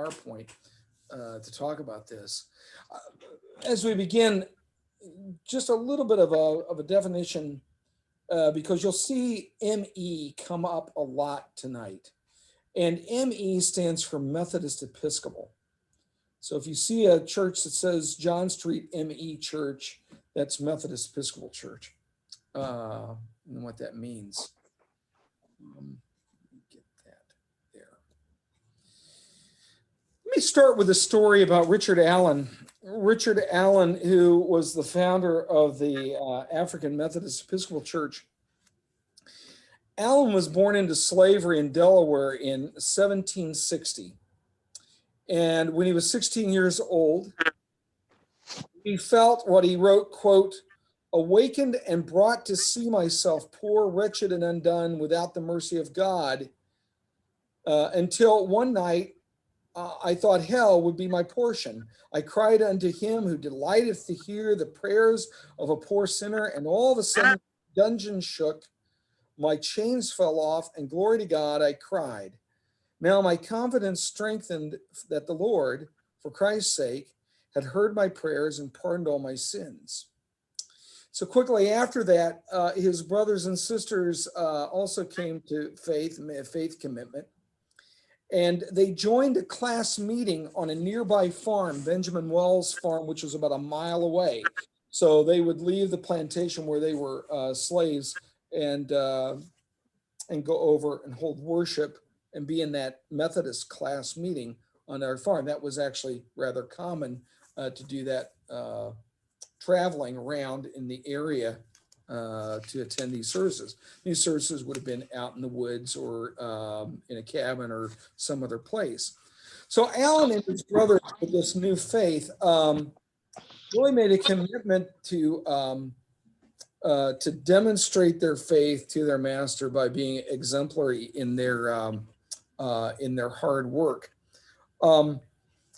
PowerPoint to talk about this. As we begin, just a little bit of a definition, because you'll see ME come up a lot tonight. And ME stands for Methodist Episcopal. So if you see a church that says John Street ME Church, that's Methodist Episcopal Church, and what that means. Get that there. Let me start with a story about Richard Allen. Richard Allen, who was the founder of the African Methodist Episcopal Church. Allen was born into slavery in Delaware in 1760. And when he was 16 years old, he felt what he wrote, quote, "awakened and brought to see myself poor, wretched, and undone without the mercy of God, until one night I thought hell would be my portion. I cried unto him who delighteth to hear the prayers of a poor sinner, and all of a sudden the dungeon shook, my chains fell off, and glory to God, I cried. Now my confidence strengthened that the Lord, for Christ's sake, had heard my prayers and pardoned all my sins." So quickly after that, his brothers and sisters also came to faith, made a faith commitment. And they joined a class meeting on a nearby farm, Benjamin Wells Farm, which was about a mile away. So they would leave the plantation where they were slaves and go over and hold worship and be in that Methodist class meeting on our farm. That was actually rather common to do that, traveling around in the area to attend these services. These services would have been out in the woods or in a cabin or some other place. So Allen and his brothers with this new faith really made a commitment to demonstrate their faith to their master by being exemplary in their hard work.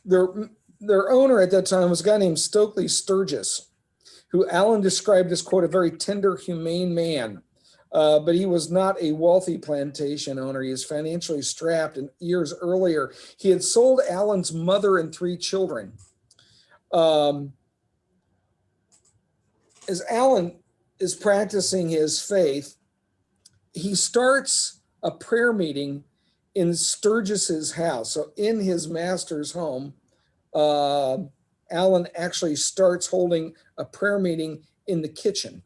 Their owner at that time was a guy named Stokely Sturgis, who Allen described as, quote, "a very tender, humane man." But he was not a wealthy plantation owner. He was financially strapped, and years earlier, he had sold Allen's mother and 3 children. As Allen is practicing his faith, he starts a prayer meeting in Sturgis's house. So in his master's home, Allen actually starts holding a prayer meeting in the kitchen.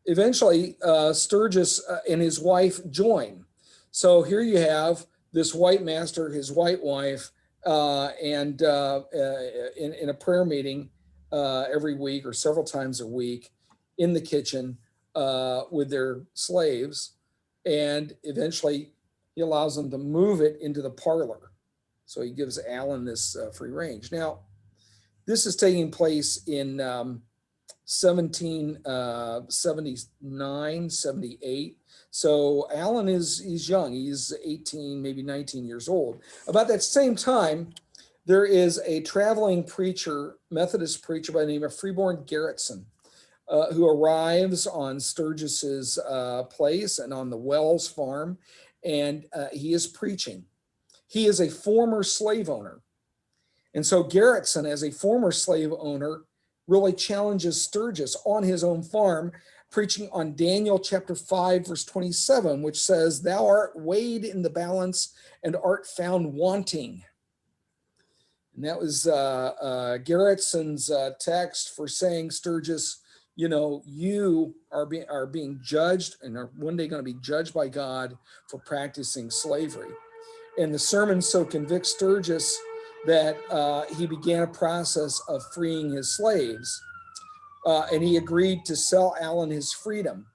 Eventually, Sturgis and his wife join. So here you have this white master, his white wife, in a prayer meeting every week or several times a week in the kitchen with their slaves. And eventually he allows them to move it into the parlor. So he gives Allen this free range. Now, this is taking place in 1779, 78. So Allen he's young. He's 18, maybe 19 years old. About that same time, there is a traveling preacher, Methodist preacher by the name of Freeman Garretson, who arrives on Sturgis's place and on the Wells farm, and he is preaching. He is a former slave owner. And so Garretson, as a former slave owner, really challenges Sturgis on his own farm, preaching on Daniel chapter 5, verse 27, which says, "Thou art weighed in the balance and art found wanting." And that was Garretson's text for saying, Sturgis, you are being judged and are one day going to be judged by God for practicing slavery. And the sermon so convicts Sturgis that he began a process of freeing his slaves. And he agreed to sell Allen his freedom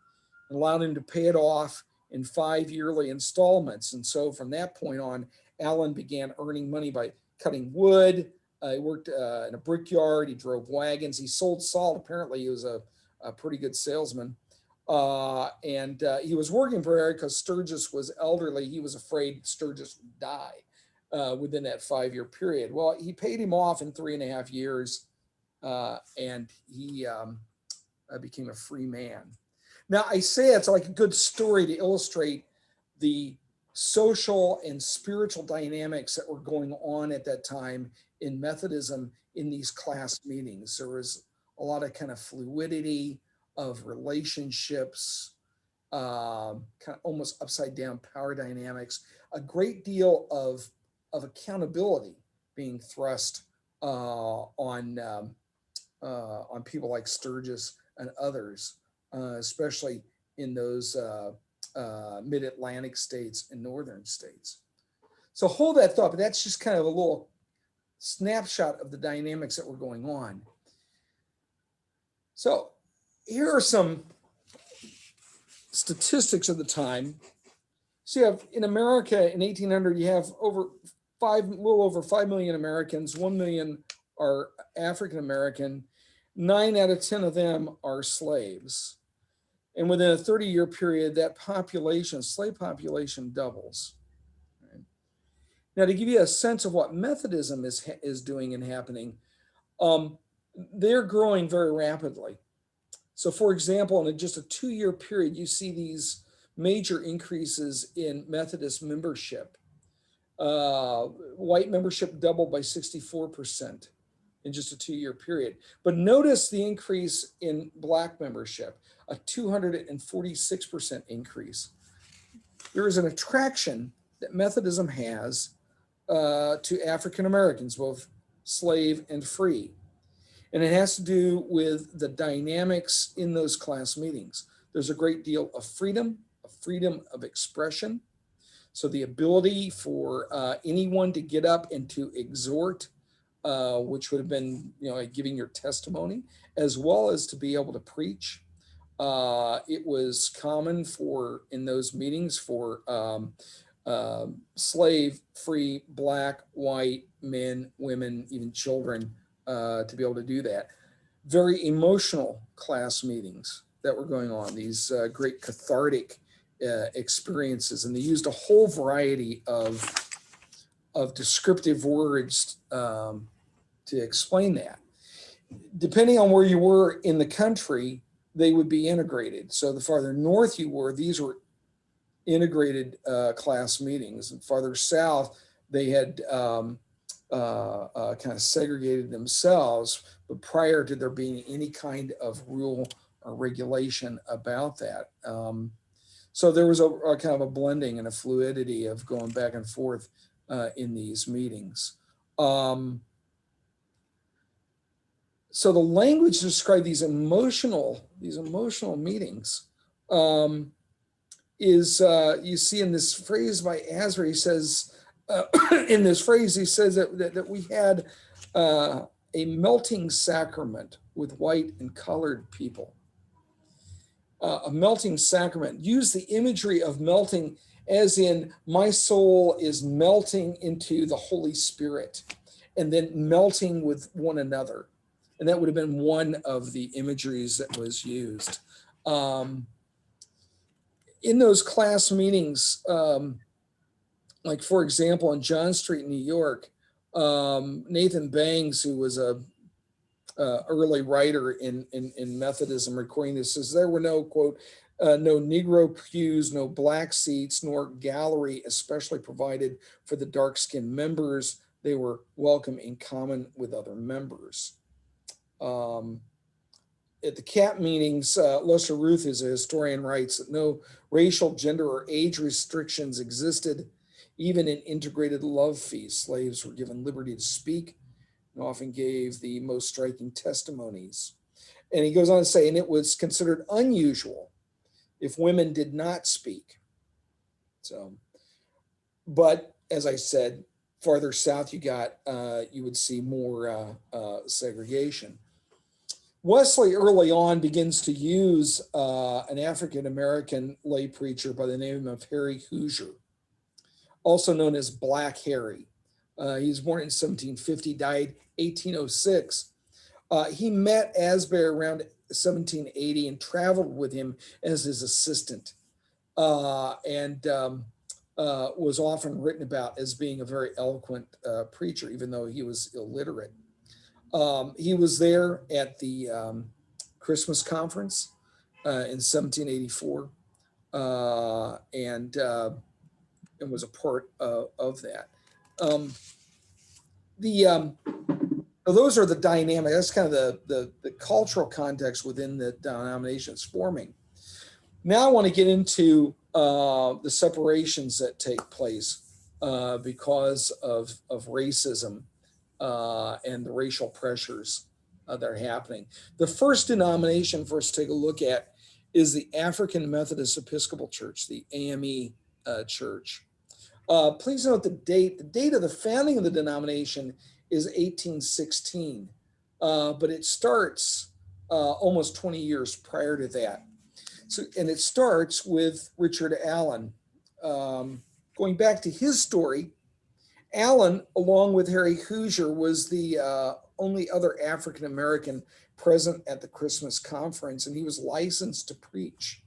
and allowed him to pay it off in 5 yearly installments. And so from that point on, Allen began earning money by cutting wood. He worked in a brickyard. He drove wagons. He sold salt. Apparently he was a pretty good salesman. And he was working for Varick because Sturgis was elderly. He was afraid Sturgis would die within that 5-year period. Well, he paid him off in 3.5 years, and he became a free man. Now, I say it's like a good story to illustrate the social and spiritual dynamics that were going on at that time in Methodism in these class meetings. There was a lot of kind of fluidity of relationships, kind of almost upside down power dynamics, a great deal of accountability being thrust on people like Sturgis and others, especially in those mid-Atlantic states and northern states. So hold that thought, but that's just kind of a little snapshot of the dynamics that were going on. So here are some statistics of the time. So you have in America in 1800, you have a little over 5 million Americans. 1 million are African American. 9 out of 10 of them are slaves. And within a 30-year period, that population, slave population, doubles. Right? Now, to give you a sense of what Methodism is doing and happening, they're growing very rapidly. So, for example, in just a 2-year period, you see these major increases in Methodist membership. White membership doubled by 64% in just a 2-year period. But notice the increase in Black membership, a 246% increase. There is an attraction that Methodism has to African Americans, both slave and free. And it has to do with the dynamics in those class meetings. There's a great deal of freedom of expression. So the ability for anyone to get up and to exhort, which would have been, like giving your testimony, as well as to be able to preach. It was common in those meetings for slave, free, Black, white, men, women, even children to be able to do that. Very emotional class meetings that were going on, these great cathartic experiences, and they used a whole variety of descriptive words to explain that. Depending on where you were in the country, they would be integrated. So the farther north you were, these were integrated class meetings, and farther south, they had kind of segregated themselves, but prior to there being any kind of rule or regulation about that. So there was a kind of a blending and a fluidity of going back and forth in these meetings. So the language to describe these emotional meetings is you see in this phrase by Asbury. He says in this phrase he says that we had a melting sacrament with white and colored people. A melting sacrament. Use the imagery of melting as in my soul is melting into the Holy Spirit and then melting with one another. And that would have been one of the imageries that was used. In those class meetings, like for example, on John Street, New York, Nathan Bangs, who was a early writer in Methodism, recording this, says there were no, quote, no Negro pews, no Black seats, nor gallery especially provided for the dark-skinned members. They were welcome in common with other members. At the CAP meetings, Lester Ruth, is a historian, writes that no racial, gender, or age restrictions existed. Even in integrated love feasts, slaves were given liberty to speak and often gave the most striking testimonies. And he goes on to say, and it was considered unusual if women did not speak. So, but as I said, farther south you got, you would see more segregation. Wesley early on begins to use an African-American lay preacher by the name of Harry Hoosier, also known as Black Harry. He was born in 1750, died 1806. He met Asbury around 1780 and traveled with him as his assistant, and was often written about as being a very eloquent preacher, even though he was illiterate. He was there at the Christmas conference in 1784, and and was a part of that. So those are the dynamics. That's kind of the cultural context within the denominations forming. Now I want to get into the separations that take place because of racism and the racial pressures that are happening. The first denomination for us to take a look at is the African Methodist Episcopal Church, the AME church. Please note the date. The date of the founding of the denomination is 1816, but it starts almost 20 years prior to that. So, and it starts with Richard Allen. Going back to his story, Allen, along with Harry Hoosier, was the only other African American present at the Christmas conference, and he was licensed to preach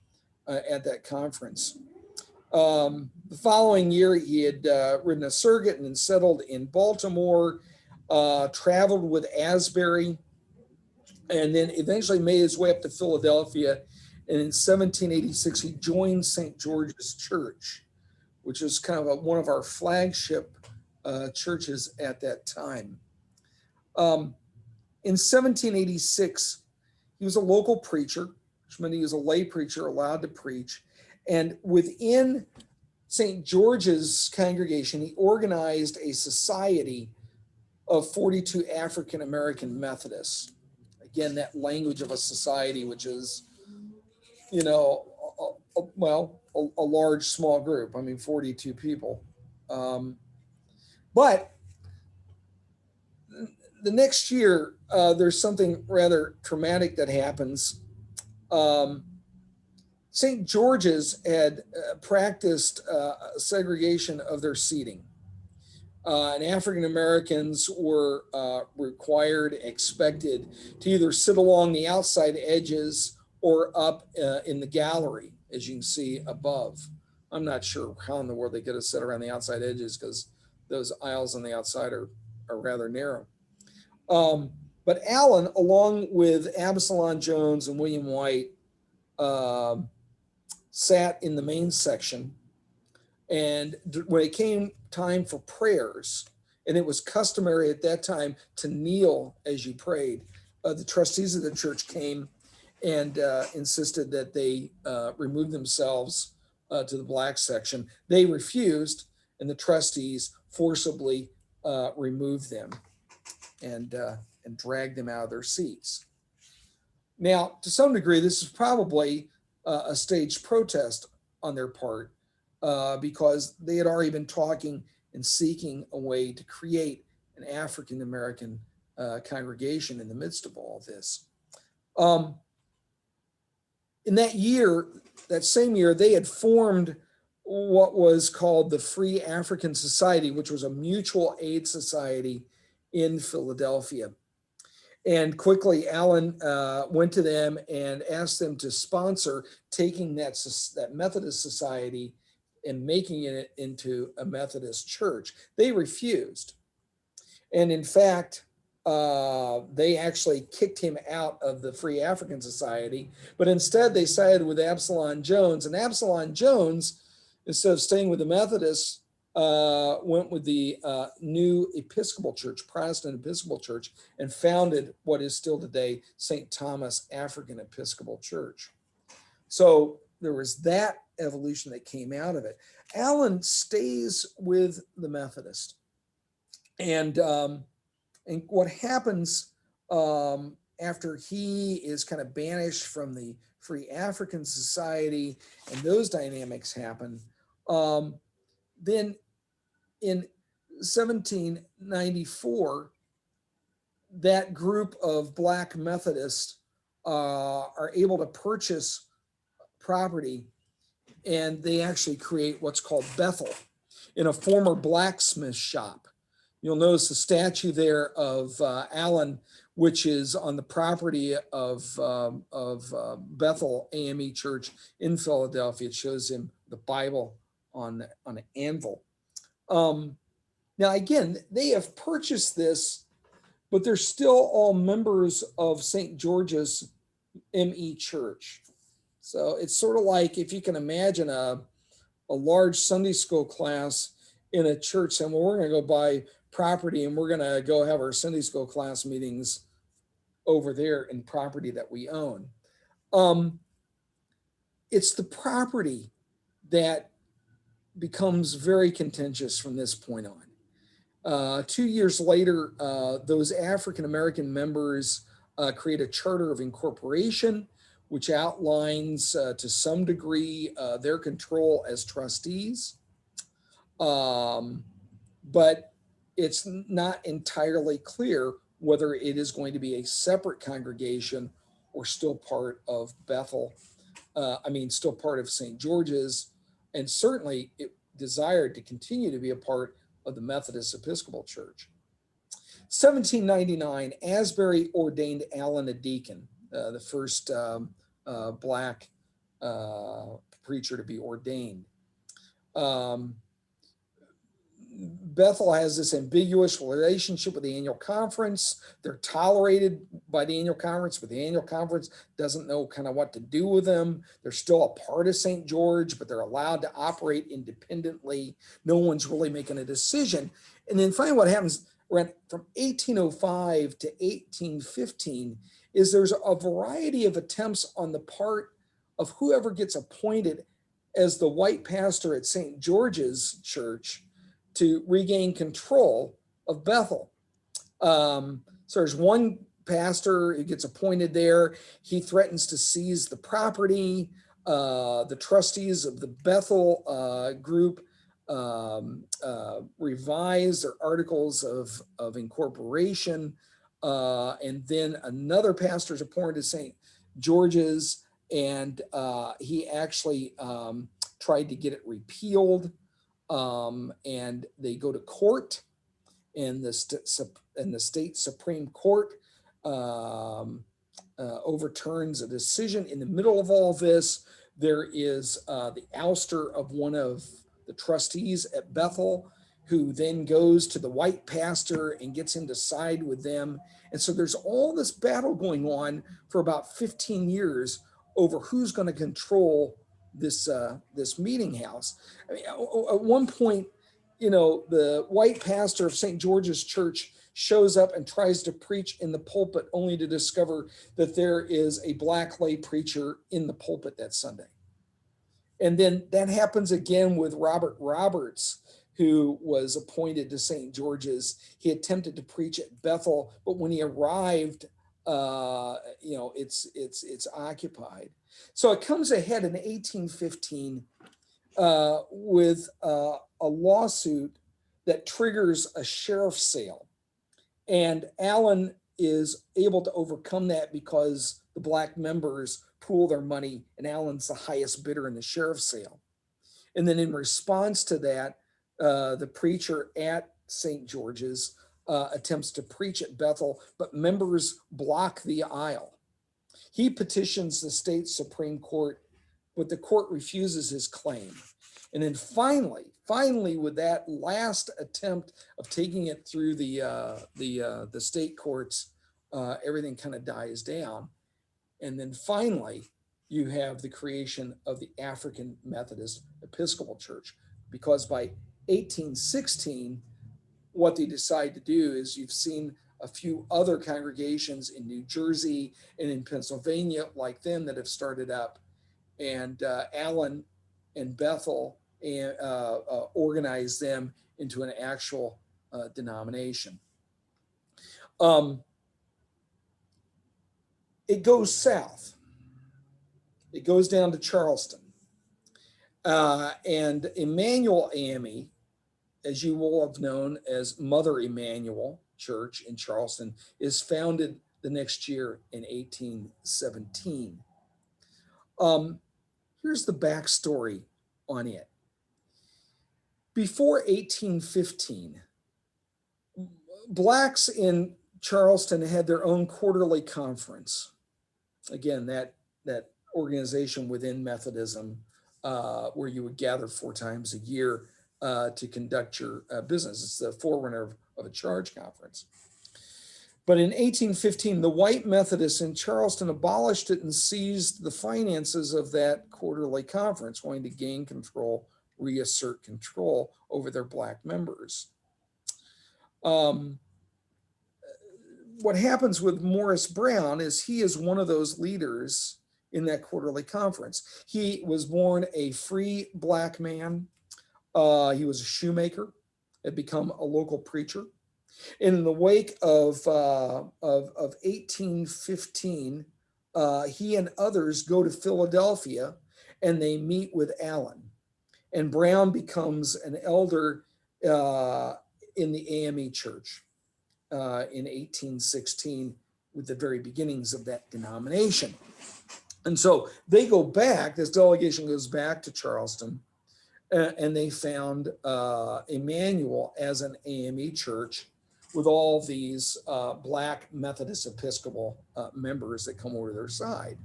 at that conference. The following year, he had ridden a circuit and settled in Baltimore, traveled with Asbury, and then eventually made his way up to Philadelphia. And in 1786, he joined St. George's Church, which is kind of one of our flagship churches at that time. In 1786, he was a local preacher, which meant he was a lay preacher allowed to preach. And within St. George's congregation, he organized a society of 42 African American Methodists. Again, that language of a society, which is, you know, a large, small group. I mean, 42 people. But the next year, there's something rather traumatic that happens. St. George's had practiced segregation of their seating. And African Americans were required, expected to either sit along the outside edges or up in the gallery, as you can see above. I'm not sure how in the world they could have sit around the outside edges because those aisles on the outside are rather narrow. But Allen, along with Absalom Jones and William White, sat in the main section. And when it came time for prayers, and it was customary at that time to kneel as you prayed, the trustees of the church came and insisted that they remove themselves to the black section. They refused, and the trustees forcibly removed them and dragged them out of their seats. Now, to some degree, this is probably a staged protest on their part because they had already been talking and seeking a way to create an African American congregation in the midst of all this. In that year, that same year, they had formed what was called the Free African Society, which was a mutual aid society in Philadelphia. And quickly, Allen went to them and asked them to sponsor taking that Methodist society and making it into a Methodist church. They refused. And in fact, they actually kicked him out of the Free African Society, but instead they sided with Absalom Jones. And Absalom Jones, instead of staying with the Methodists, went with the new Episcopal Church, Protestant Episcopal Church, and founded what is still today St. Thomas African Episcopal Church. So there was that evolution that came out of it. Allen stays with the Methodist. And what happens after he is kind of banished from the Free African Society and those dynamics happen, then in 1794, that group of Black Methodists are able to purchase property, and they actually create what's called Bethel in a former blacksmith shop. You'll notice the statue there of Allen, which is on the property of Bethel AME Church in Philadelphia. It shows him the Bible on an anvil. Now, again, they have purchased this, but they're still all members of St. George's ME Church. So it's sort of like, if you can imagine a a large Sunday school class in a church saying, well, we're going to go buy property and we're going to go have our Sunday school class meetings over there in property that we own. It's the property that becomes very contentious from this point on. 2 years later, those African-American members create a charter of incorporation, which outlines to some degree their control as trustees. But it's not entirely clear whether it is going to be a separate congregation or still part of Bethel. Still part of St. George's, and certainly it desired to continue to be a part of the Methodist Episcopal Church. 1799, Asbury ordained Allen a deacon, the first Black preacher to be ordained. Bethel has this ambiguous relationship with the annual conference. They're tolerated by the annual conference, but the annual conference doesn't know kind of what to do with them. They're still a part of St. George, but they're allowed to operate independently. No one's really making a decision. And then finally what happens from 1805 to 1815 is there's a variety of attempts on the part of whoever gets appointed as the white pastor at St. George's Church to regain control of Bethel. So there's one pastor who gets appointed there. He threatens to seize the property. The trustees of the Bethel group revise their articles of incorporation. And then another pastor is appointed to St. George's, and he actually tried to get it repealed. And they go to court, and the state Supreme Court overturns a decision. In the middle of all this, there is the ouster of one of the trustees at Bethel, who then goes to the white pastor and gets him to side with them. And so there's all this battle going on for about 15 years over who's going to control this meeting house. At one point, the white pastor of St. George's Church shows up and tries to preach in the pulpit, only to discover that there is a Black lay preacher in the pulpit that Sunday. And then that happens again with Robert Roberts, who was appointed to St. George's. He attempted to preach at Bethel, but when he arrived, it's occupied. So it comes ahead in 1815 with a lawsuit that triggers a sheriff's sale. And Allen is able to overcome that because the Black members pool their money, and Allen's the highest bidder in the sheriff's sale. And then in response to that, the preacher at St. George's attempts to preach at Bethel, but members block the aisle. He petitions the state Supreme Court, but the court refuses his claim. And then finally, with that last attempt of taking it through the state courts, everything kind of dies down. And then finally, you have the creation of the African Methodist Episcopal Church, because by 1816, what they decide to do is, you've seen a few other congregations in New Jersey and in Pennsylvania like them that have started up, and Allen and Bethel organized them into an actual denomination. It goes south. It goes down to Charleston. And Emmanuel AME, as you will have known as Mother Emanuel Church in Charleston, is founded the next year in 1817. Here's the backstory on it. Before 1815, Blacks in Charleston had their own quarterly conference. Again, that organization within Methodism, where you would gather 4 times a year to conduct your business. It's the forerunner of a charge conference. But in 1815, the white Methodists in Charleston abolished it and seized the finances of that quarterly conference, wanting to gain control reassert control over their black members. What happens with Morris Brown is he is one of those leaders in that quarterly conference. He was born a free black man. He was a shoemaker, had become a local preacher. In the wake of 1815, he and others go to Philadelphia and they meet with Allen. And Brown becomes an elder in the AME church in 1816 with the very beginnings of that denomination. And so they go back, this delegation goes back to Charleston, and they found Emmanuel as an AME church with all these Black Methodist Episcopal members that come over to their side.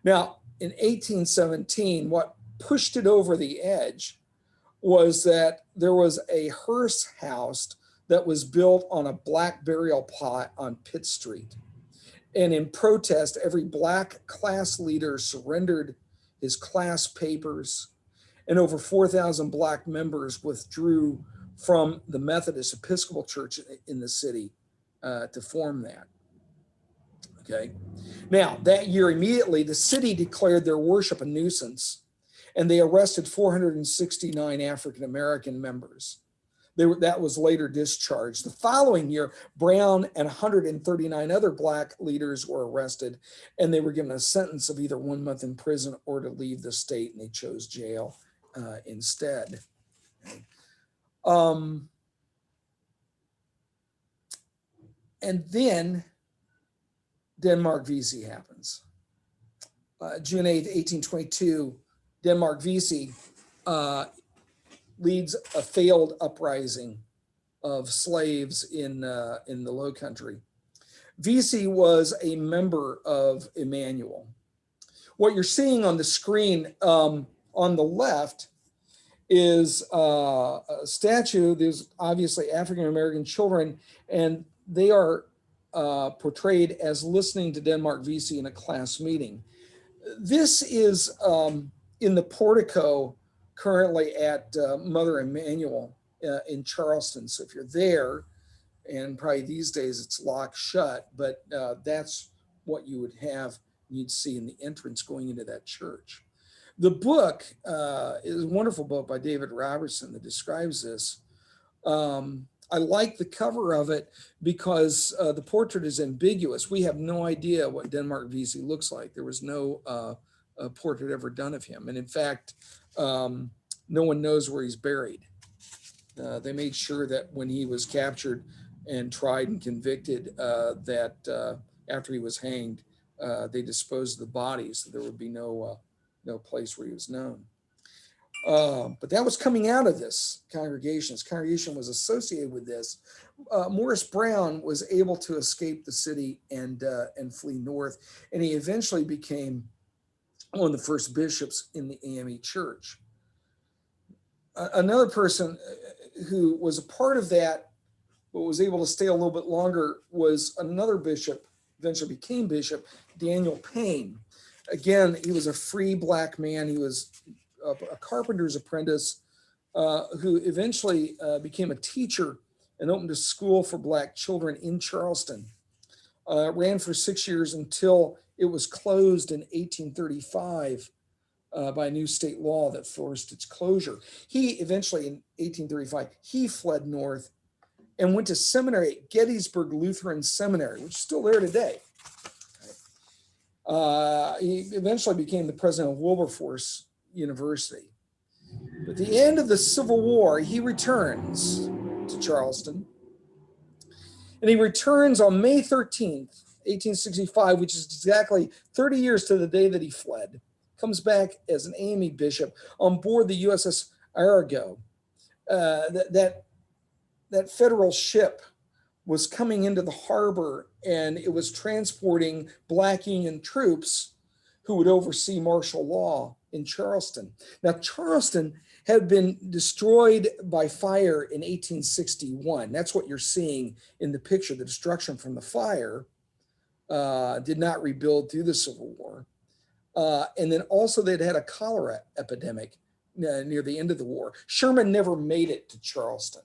Now, in 1817, what pushed it over the edge was that there was a hearse house that was built on a black burial plot on Pitt Street. And in protest, every black class leader surrendered his class papers, and over 4,000 black members withdrew from the Methodist Episcopal Church in the city to form that. Okay. Now, that year, immediately, the city declared their worship a nuisance, and they arrested 469 African-American members. That was later discharged. The following year, Brown and 139 other black leaders were arrested, and they were given a sentence of either 1 month in prison or to leave the state, and they chose jail instead. And then Denmark Vesey happens. June 8th, 1822, Denmark Vesey leads a failed uprising of slaves in the Low Country. Vesey was a member of Emmanuel. What you're seeing on the screen on the left is a statue. There's obviously African-American children, and they are portrayed as listening to Denmark Vesey in a class meeting. This is in the portico currently at Mother Emanuel in Charleston. So if you're there, and probably these days it's locked shut, but that's what you would have, you'd see in the entrance going into that church. The book is a wonderful book by David Robertson that describes this. I like the cover of it because the portrait is ambiguous. We have no idea what Denmark Vesey looks like. There was no portrait ever done of him. And in fact, no one knows where he's buried. They made sure that when he was captured and tried and convicted, that after he was hanged, they disposed of the body so there would be no place where he was known. But that was coming out of this congregation. This congregation was associated with this. Morris Brown was able to escape the city and flee north, and he eventually became one of the first bishops in the AME church. Another person who was a part of that, but was able to stay a little bit longer, was another bishop, eventually became bishop, Daniel Payne. Again, he was a free black man. He was a carpenter's apprentice who eventually became a teacher and opened a school for black children in Charleston. Ran for 6 years until it was closed in 1835 by a new state law that forced its closure. He eventually, in 1835, he fled north and went to seminary at Gettysburg Lutheran Seminary, which is still there today. He eventually became the president of Wilberforce University. At the end of the Civil War, he returns to Charleston. And he returns on May 13th, 1865, which is exactly 30 years to the day that he fled. Comes back as an AME bishop on board the USS Arago. That federal ship was coming into the harbor, and it was transporting Black Union troops who would oversee martial law in Charleston. Now, Charleston had been destroyed by fire in 1861. That's what you're seeing in the picture. The destruction from the fire did not rebuild through the Civil War. And then also they'd had a cholera epidemic near the end of the war. Sherman never made it to Charleston.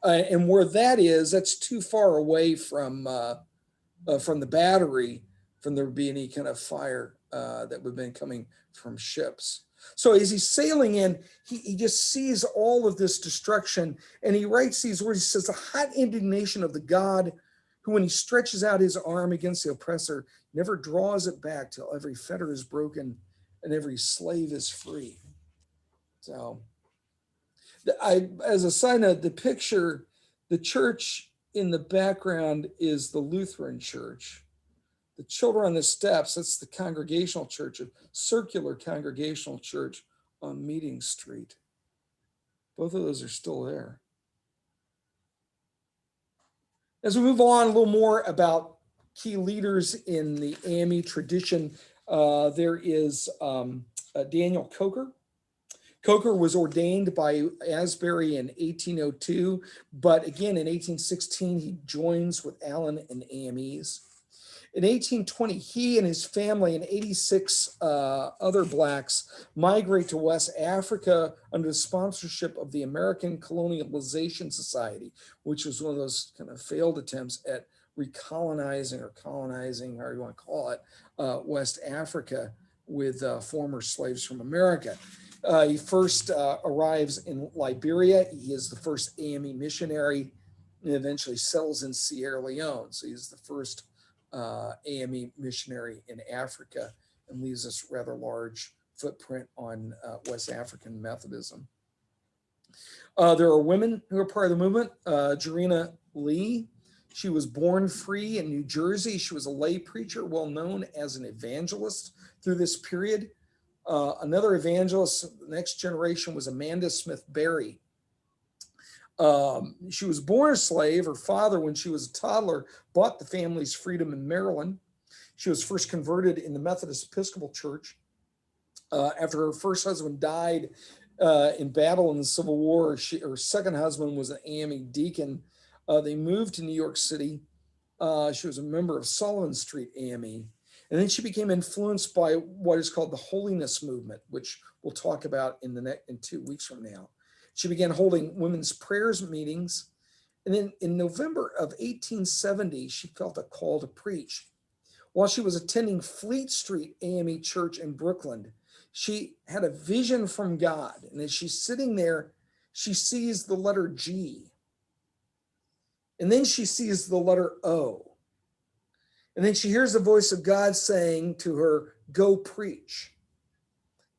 And where that is, that's too far away from the battery, from there being any kind of fire that would have been coming from ships. So as he's sailing in, he just sees all of this destruction, and he writes these words. He says, the hot indignation of the God who, when he stretches out his arm against the oppressor, never draws it back till every fetter is broken and every slave is free. So as a side note, the church in the background is the Lutheran church. The children on the steps, that's the Congregational church, a circular Congregational church on Meeting Street. Both of those are still there. As we move on, a little more about key leaders in the AME tradition, there is Daniel Coker. Coker was ordained by Asbury in 1802, but again in 1816 he joins with Allen and AMEs. In 1820, he and his family and 86 other Blacks migrate to West Africa under the sponsorship of the American Colonialization Society, which was one of those kind of failed attempts at recolonizing or colonizing, however you want to call it, West Africa with former slaves from America. He first arrives in Liberia. He is the first AME missionary and eventually settles in Sierra Leone. So he's the first AME missionary in Africa and leaves this rather large footprint on West African Methodism. There are women who are part of the movement. Jarena Lee, she was born free in New Jersey. She was a lay preacher, well known as an evangelist through this period. Another evangelist, the next generation, was Amanda Smith Berry. She was born a slave. Her father, when she was a toddler, bought the family's freedom in Maryland. She was first converted in the Methodist Episcopal Church. After her first husband died in battle in the Civil War, her second husband was an AME deacon. They moved to New York City. She was a member of Sullivan Street AME. And then she became influenced by what is called the Holiness Movement, which we'll talk about in 2 weeks from now. She began holding women's prayers meetings. And then in November of 1870, she felt a call to preach. While she was attending Fleet Street AME Church in Brooklyn, she had a vision from God. And as she's sitting there, she sees the letter G. And then she sees the letter O. And then she hears the voice of God saying to her, go preach.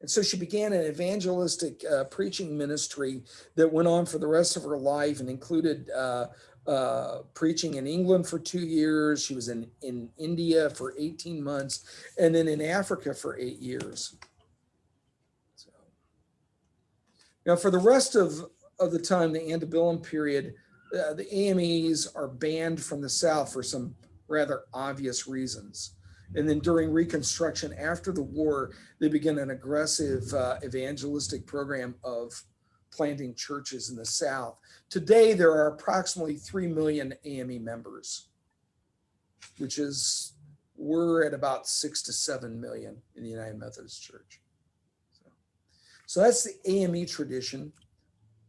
And so she began an evangelistic preaching ministry that went on for the rest of her life and included preaching in England for 2 years. She was in India for 18 months and then in Africa for 8 years. So, now for the rest of the time, the antebellum period, the AMEs are banned from the South for some rather obvious reasons. And then during Reconstruction after the war, they began an aggressive evangelistic program of planting churches in the South. Today, there are approximately 3 million AME members, which is, we're at about 6 to 7 million in the United Methodist Church. So that's the AME tradition.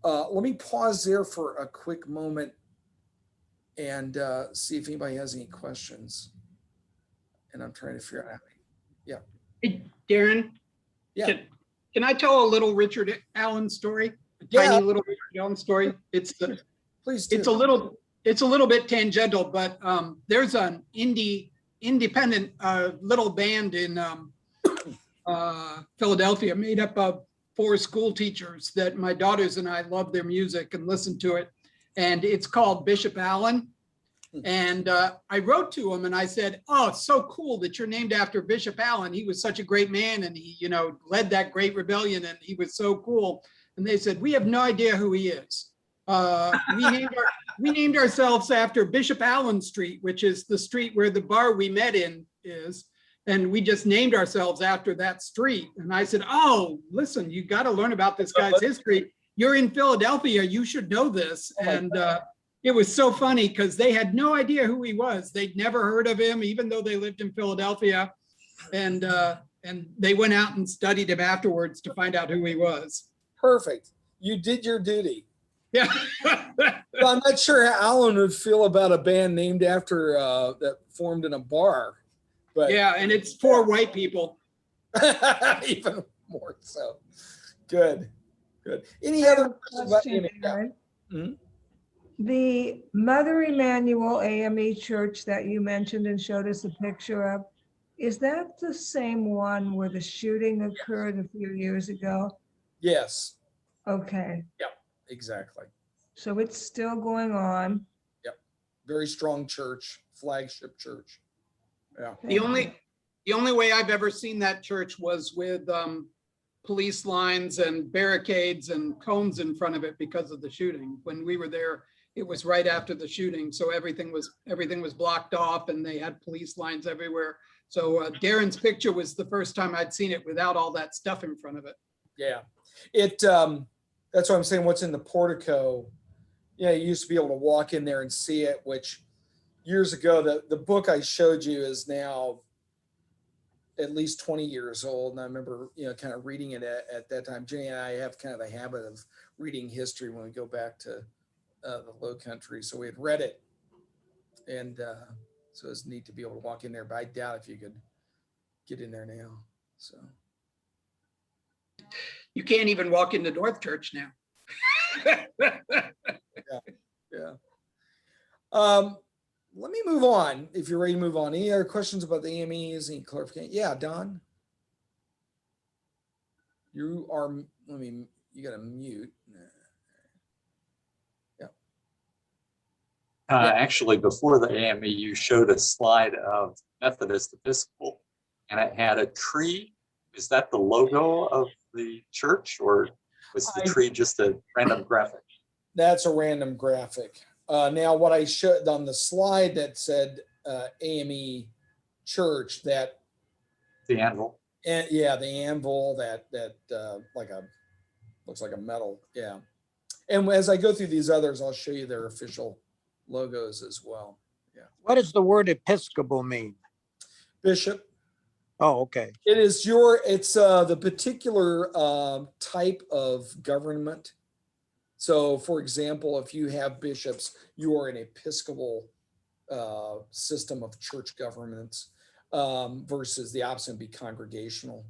Let me pause there for a quick moment and see if anybody has any questions. And I'm trying to figure out how. Yeah. Hey, Darren. Yeah. Can I tell a little Richard Allen story? Tiny little Richard Allen story. Please do. It's a little bit tangential, but there's an independent little band in Philadelphia made up of 4 school teachers that my daughters and I love their music and listen to it. And it's called Bishop Allen. And I wrote to him and I said, oh, it's so cool that you're named after Bishop Allen. He was such a great man and he, led that great rebellion and he was so cool. And they said, we have no idea who he is. We named ourselves after Bishop Allen Street, which is the street where the bar we met in is. And we just named ourselves after that street. And I said, oh, listen, you got to learn about this guy's history. You're in Philadelphia, you should know this. And it was so funny because they had no idea who he was. They'd never heard of him, even though they lived in Philadelphia. And they went out and studied him afterwards to find out who he was. Perfect. You did your duty. Yeah. Well, I'm not sure how Alan would feel about a band named after that formed in a bar, but Yeah, and it's for white people. even more so. Good. Any I have other a questions about question, AME? Darren. Mhm. The Mother Emanuel AME Church that you mentioned and showed us a picture of, is that the same one where the shooting occurred a few years ago? Yes, Okay, exactly. so it's still going on. Very strong church, flagship church. Yeah. The only way I've ever seen that church was with police lines and barricades and cones in front of it because of the shooting. When we were there, it was right after the shooting, so everything was blocked off, and they had police lines everywhere. So Darren's picture was the first time I'd seen it without all that stuff in front of it. Yeah. That's what I'm saying. What's in the portico? Yeah, you used to be able to walk in there and see it, which years ago, the book I showed you is now at least 20 years old. And I remember, kind of reading it at that time. Jenny and I have kind of the habit of reading history when we go back to the Low Country. So we had read it. And so it's neat to be able to walk in there, but I doubt if you could get in there now. So You can't even walk into North Church now. yeah. Let me move on. If you're ready to move on, any other questions about the AMEs? Any clarification? Yeah, Don. You got to mute. Yeah. Actually, before the AME, you showed a slide of Methodist Episcopal, and it had a tree. Is that the logo of the church, or was the tree just a random graphic? That's a random graphic. Now, what I showed on the slide that said AME Church, that The anvil. and yeah, the anvil that looks like a metal. Yeah. And as I go through these others, I'll show you their official logos as well. Yeah. What does the word Episcopal mean? Bishop. Oh, okay. It's the particular type of government. So, for example, if you have bishops, you are an Episcopal system of church governments versus the opposite would be congregational,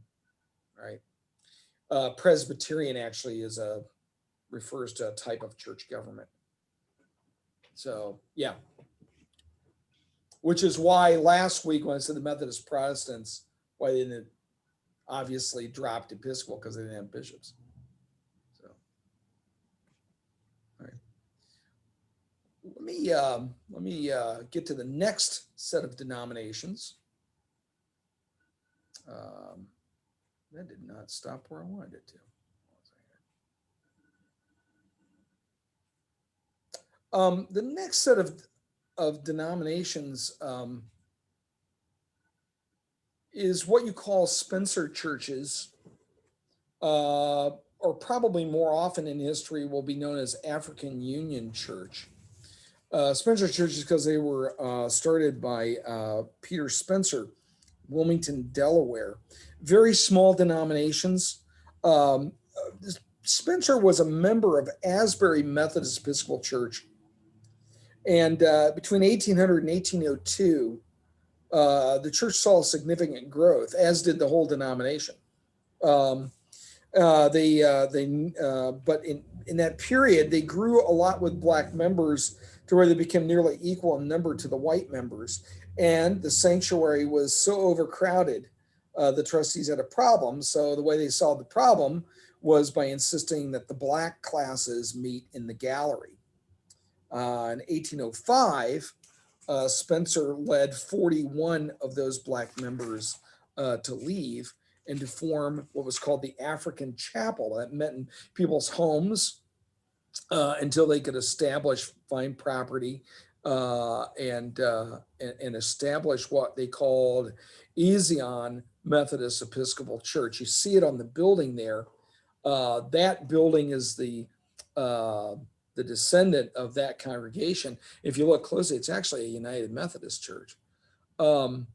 right? Presbyterian actually refers to a type of church government. So, yeah. Which is why last week when I said the Methodist Protestants, why they didn't obviously dropped Episcopal, because they didn't have bishops. So, all right. Let me get to the next set of denominations. That did not stop where I wanted it to. The next set of denominations is what you call Spencer churches, or probably more often in history will be known as African Union Church. Spencer churches because they were started by Peter Spencer, Wilmington, Delaware. Very small denominations. Spencer was a member of Asbury Methodist Episcopal Church. And between 1800 and 1802, the church saw significant growth, as did the whole denomination. But in that period, they grew a lot with black members to where they became nearly equal in number to the white members. And the sanctuary was so overcrowded, the trustees had a problem. So the way they solved the problem was by insisting that the black classes meet in the gallery. In 1805, Spencer led 41 of those black members to leave and to form what was called the African Chapel. That met in people's homes until they could establish, find property, and establish what they called Ezion Methodist Episcopal Church. You see it on the building there. That building is the descendant of that congregation. If you look closely, it's actually a United Methodist Church. In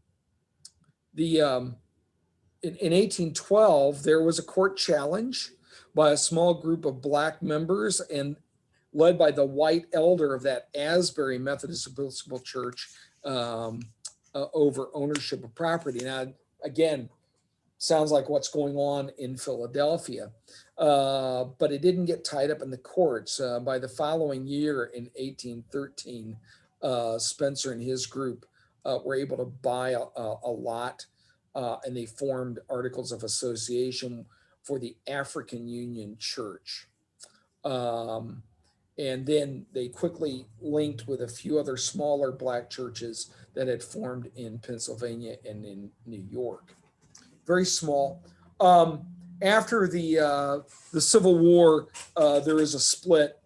1812, there was a court challenge by a small group of black members and led by the white elder of that Asbury Methodist Episcopal Church over ownership of property. Now, again, sounds like what's going on in Philadelphia, but it didn't get tied up in the courts. By the following year in 1813, Spencer and his group were able to buy a lot, and they formed articles of association for the African Union Church. And then they quickly linked with a few other smaller black churches that had formed in Pennsylvania and in New York. Very small. After the Civil War, there is a split.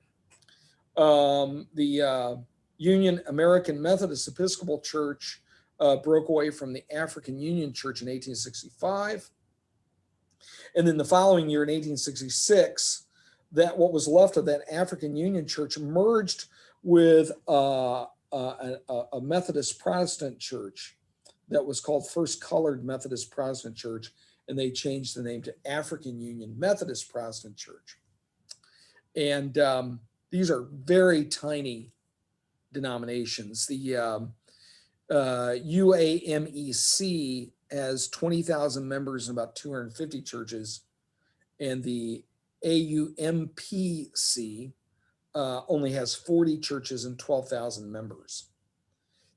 The Union American Methodist Episcopal Church broke away from the African Union Church in 1865. And then the following year in 1866, that what was left of that African Union Church merged with a Methodist Protestant church that was called First Colored Methodist Protestant Church, and they changed the name to African Union Methodist Protestant Church. And these are very tiny denominations. The UAMEC has 20,000 members and about 250 churches, and the AUMPC only has 40 churches and 12,000 members.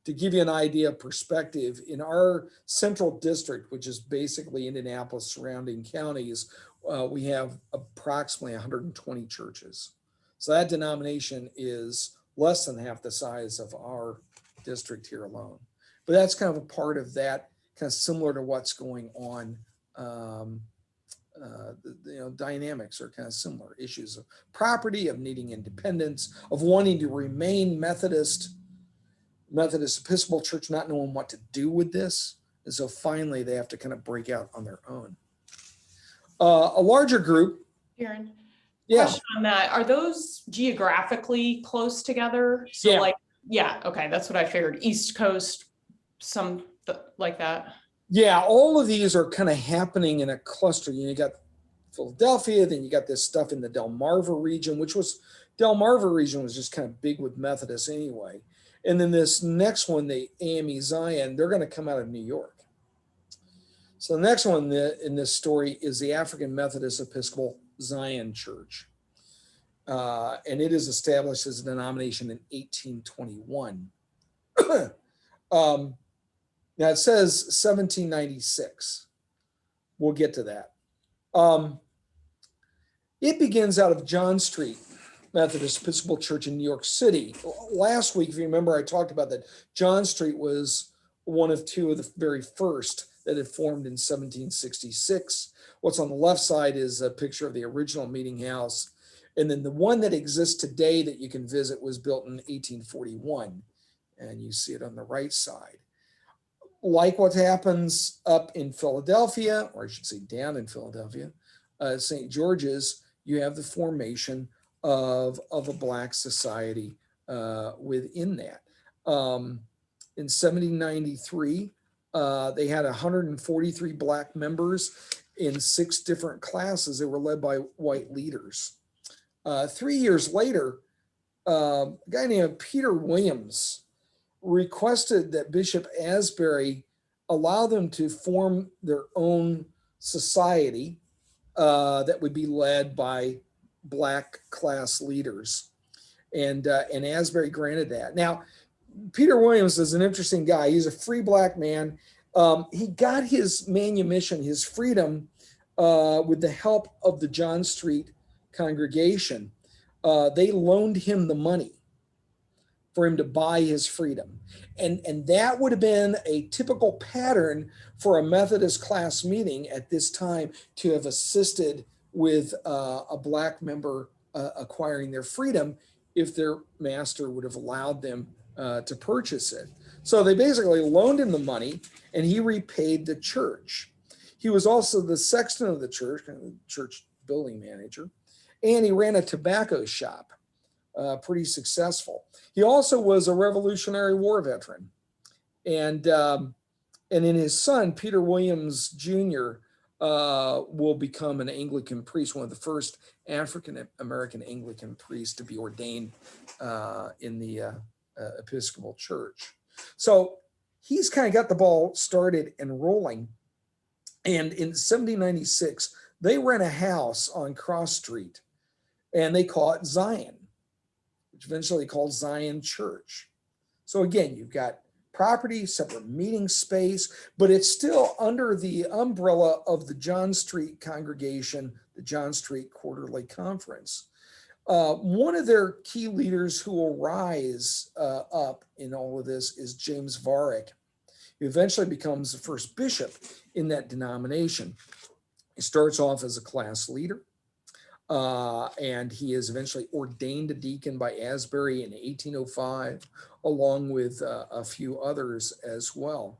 To give you an idea of perspective, in our central district, which is basically Indianapolis surrounding counties, we have approximately 120 churches. So that denomination is less than half the size of our district here alone. But that's kind of a part of that, kind of similar to what's going on. Dynamics are kind of similar. Issues of property, of needing independence, of wanting to remain Methodist Episcopal Church, not knowing what to do with this. And so finally they have to kind of break out on their own. A larger group. Darren, Yeah. question on that. Are those geographically close together? So okay, that's what I figured. East Coast, like that. Yeah, all of these are kind of happening in a cluster. You got Philadelphia, then you got this stuff in the Delmarva region, Delmarva region was just kind of big with Methodists anyway. And then this next one, the AME Zion, they're going to come out of New York. So the next one in this story is the African Methodist Episcopal Zion Church. And it is established as a denomination in 1821. Now it says 1796. We'll get to that. It begins out of John Street Methodist Episcopal Church in New York City. Last week, if you remember, I talked about that John Street was one of two of the very first that had formed in 1766. What's on the left side is a picture of the original meeting house. And then the one that exists today that you can visit was built in 1841. And you see it on the right side. Like what happens up in Philadelphia, or I should say down in Philadelphia, St. George's, you have the formation of a Black society within that. In 1793, they had 143 Black members in 6 different classes. They were led by white leaders. 3 years later, a guy named Peter Williams requested that Bishop Asbury allow them to form their own society that would be led by Black class leaders. And Asbury granted that. Now, Peter Williams is an interesting guy. He's a free Black man. He got his manumission, his freedom, with the help of the John Street congregation. They loaned him the money for him to buy his freedom. And that would have been a typical pattern for a Methodist class meeting at this time to have assisted with a Black member acquiring their freedom if their master would have allowed them to purchase it. So they basically loaned him the money and he repaid the church. He was also the sexton of the church, kind of the church building manager, and he ran a tobacco shop. Pretty successful. He also was a Revolutionary War veteran. And in his son, Peter Williams Jr., will become an Anglican priest, one of the first African-American Anglican priests to be ordained in the Episcopal Church. So he's kind of got the ball started and rolling. And in 1796, they rent a house on Cross Street and they call it Zion, which eventually called Zion Church. So again, you've got property, separate meeting space, but it's still under the umbrella of the John Street congregation, the John Street Quarterly Conference. One of their key leaders who will rise up in all of this is James Varick, who eventually becomes the first bishop in that denomination. He starts off as a class leader, and he is eventually ordained a deacon by Asbury in 1805, along with a few others as well.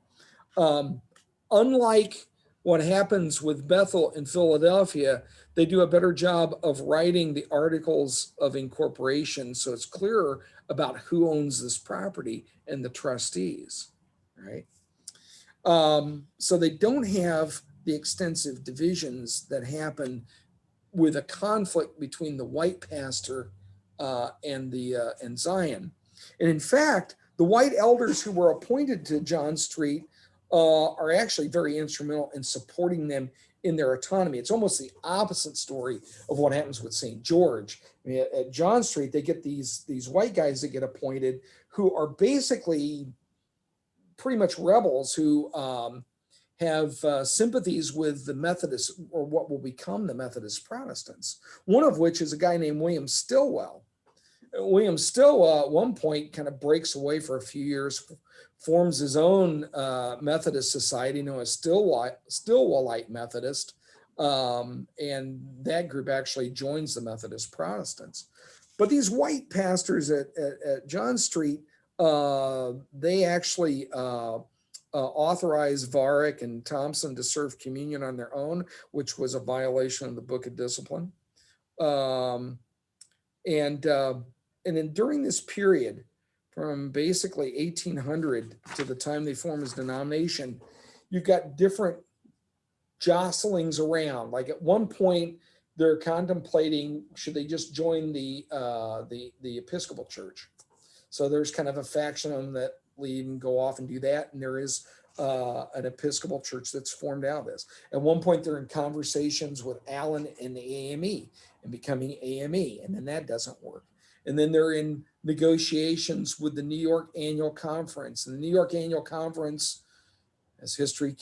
Unlike what happens with Bethel in Philadelphia, they do a better job of writing the articles of incorporation, so it's clearer about who owns this property and the trustees, right? So they don't have the extensive divisions that happen with a conflict between the white pastor and Zion. And in fact, the white elders who were appointed to John Street are actually very instrumental in supporting them in their autonomy. It's almost the opposite story of what happens with St. George. I mean, at John Street, they get these white guys that get appointed who are basically pretty much rebels who have sympathies with the Methodists, or what will become the Methodist Protestants, one of which is a guy named William Stillwell. William Stillwell at one point kind of breaks away for a few years, forms his own Methodist society known as Stillwellite Methodist, and that group actually joins the Methodist Protestants. But these white pastors at John Street, they actually authorized Varick and Thompson to serve communion on their own, which was a violation of the Book of Discipline. And then during this period, from basically 1800 to the time they form his denomination, you've got different jostlings around. Like at one point, they're contemplating, should they just join the Episcopal Church? So there's kind of a faction of them that leave and go off and do that. And there is an Episcopal Church that's formed out of this. At one point, they're in conversations with Allen and the AME and becoming AME, and then that doesn't work. And then they're in negotiations with the New York Annual Conference. And the New York Annual Conference, as history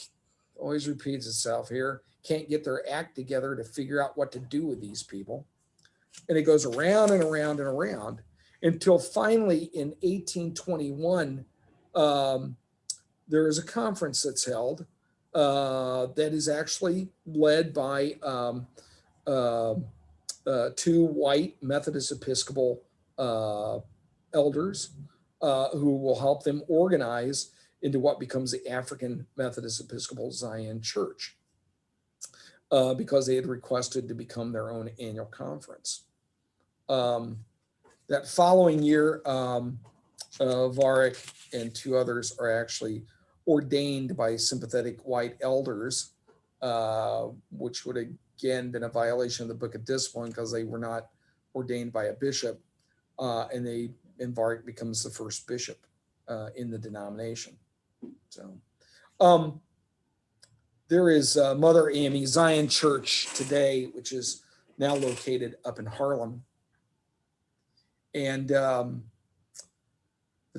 always repeats itself here, can't get their act together to figure out what to do with these people. And it goes around and around and around until finally in 1821, there is a conference that's held that is actually led by two white Methodist Episcopal elders who will help them organize into what becomes the African Methodist Episcopal Zion Church, because they had requested to become their own annual conference. That following year, Varick and two others are actually ordained by sympathetic white elders, which would again been a violation of the Book of Discipline because they were not ordained by a bishop, and Varick becomes the first bishop in the denomination. So there is Mother AME Zion Church today, which is now located up in Harlem. And the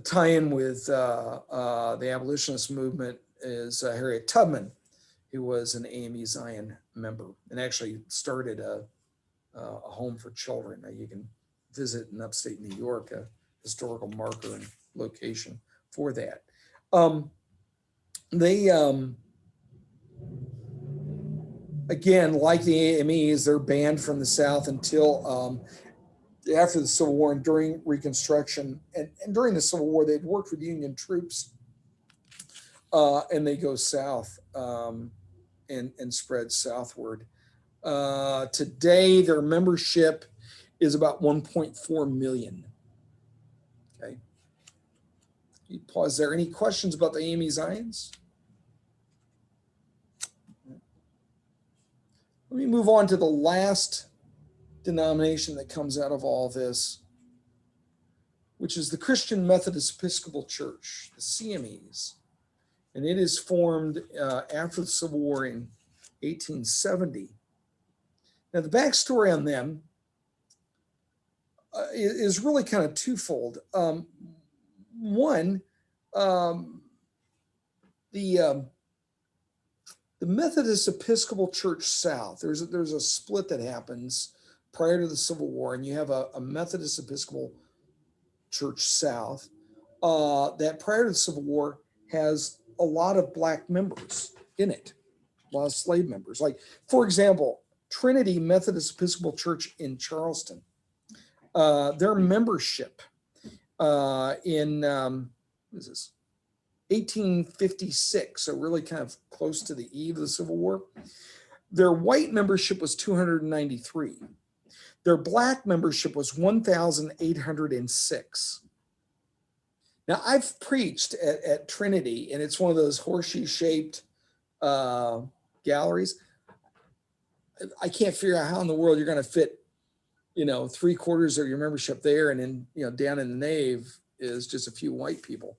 tie-in with the abolitionist movement is Harriet Tubman, who was an AME Zion member and actually started a home for children. You can visit in upstate New York, a historical marker and location for that. They, again, like the AMEs, they're banned from the South until after the Civil War and during Reconstruction. And during the Civil War, they'd worked with Union troops, and they go south and spread southward. Today, their membership is about 1.4 million. Okay. You pause there. Any questions about the AME Zions? Let me move on to the last denomination that comes out of all this, which is the Christian Methodist Episcopal Church, the CMEs. And it is formed after the Civil War in 1870. Now, the backstory on them is really kind of twofold. One, the Methodist Episcopal Church South, there's a split that happens prior to the Civil War, and you have a Methodist Episcopal Church South that prior to the Civil War has a lot of Black members in it, a lot of slave members. Like, for example, Trinity Methodist Episcopal Church in Charleston, their membership in, what is this? 1856, so really kind of close to the eve of the Civil War. Their white membership was 293. Their Black membership was 1,806. Now, I've preached at Trinity, and it's one of those horseshoe-shaped galleries. I can't figure out how in the world you're going to fit, 3/4 of your membership there, and then, down in the nave is just a few white people.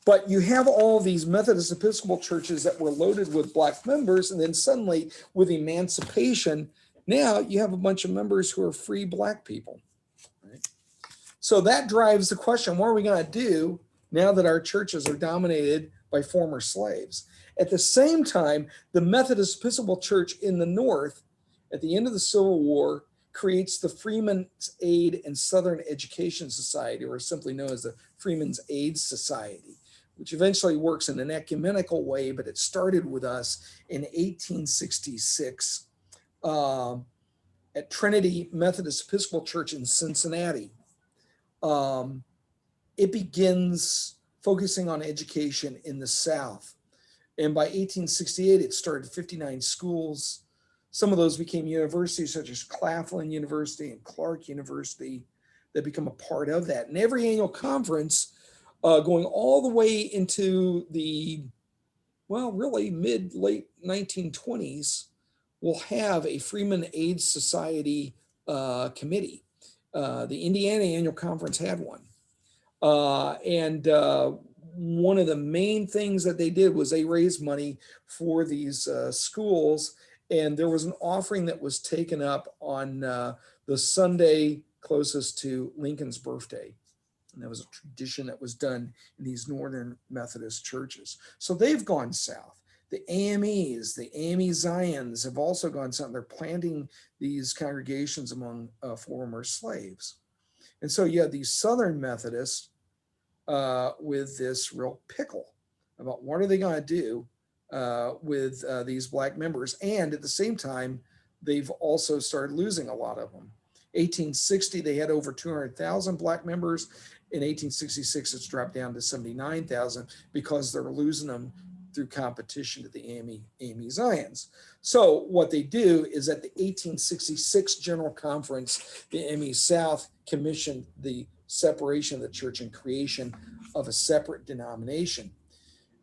But you have all these Methodist Episcopal churches that were loaded with Black members, and then suddenly with emancipation, now you have a bunch of members who are free Black people. Right? So that drives the question, what are we going to do now that our churches are dominated by former slaves? At the same time, the Methodist Episcopal Church in the North, at the end of the Civil War, creates the Freeman's Aid and Southern Education Society, or simply known as the Freeman's Aid Society, which eventually works in an ecumenical way, but it started with us in 1866 at Trinity Methodist Episcopal Church in Cincinnati. It begins focusing on education in the South. And by 1868, it started 59 schools. Some of those became universities, such as Claflin University and Clark University, that become a part of that. And every annual conference, going all the way into the, really late 1920s, will have a Freeman Aid Society committee. The Indiana Annual Conference had one. And one of the main things that they did was they raised money for these schools. And there was an offering that was taken up on the Sunday closest to Lincoln's birthday. And that was a tradition that was done in these Northern Methodist churches. So they've gone south. The AMEs, the AME Zions have also gone south. They're planting these congregations among former slaves. And so you have these Southern Methodists with this real pickle about what are they going to do with these Black members. And at the same time, they've also started losing a lot of them. 1860, they had over 200,000 Black members. In 1866, it's dropped down to 79,000 because they're losing them through competition to the AME Zions. So what they do is at the 1866 General Conference, the AME South commissioned the separation of the church and creation of a separate denomination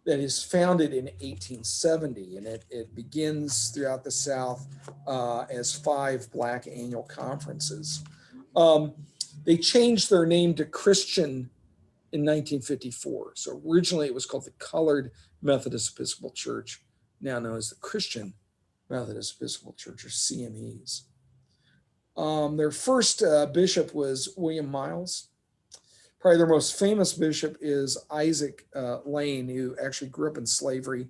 that is founded in 1870, and it begins throughout the South as 5 Black annual conferences. They changed their name to Christian in 1954. So originally it was called the Colored Methodist Episcopal Church, now known as the Christian Methodist Episcopal Church, or CMEs. Their first bishop was William Miles. Probably their most famous bishop is Isaac Lane, who actually grew up in slavery.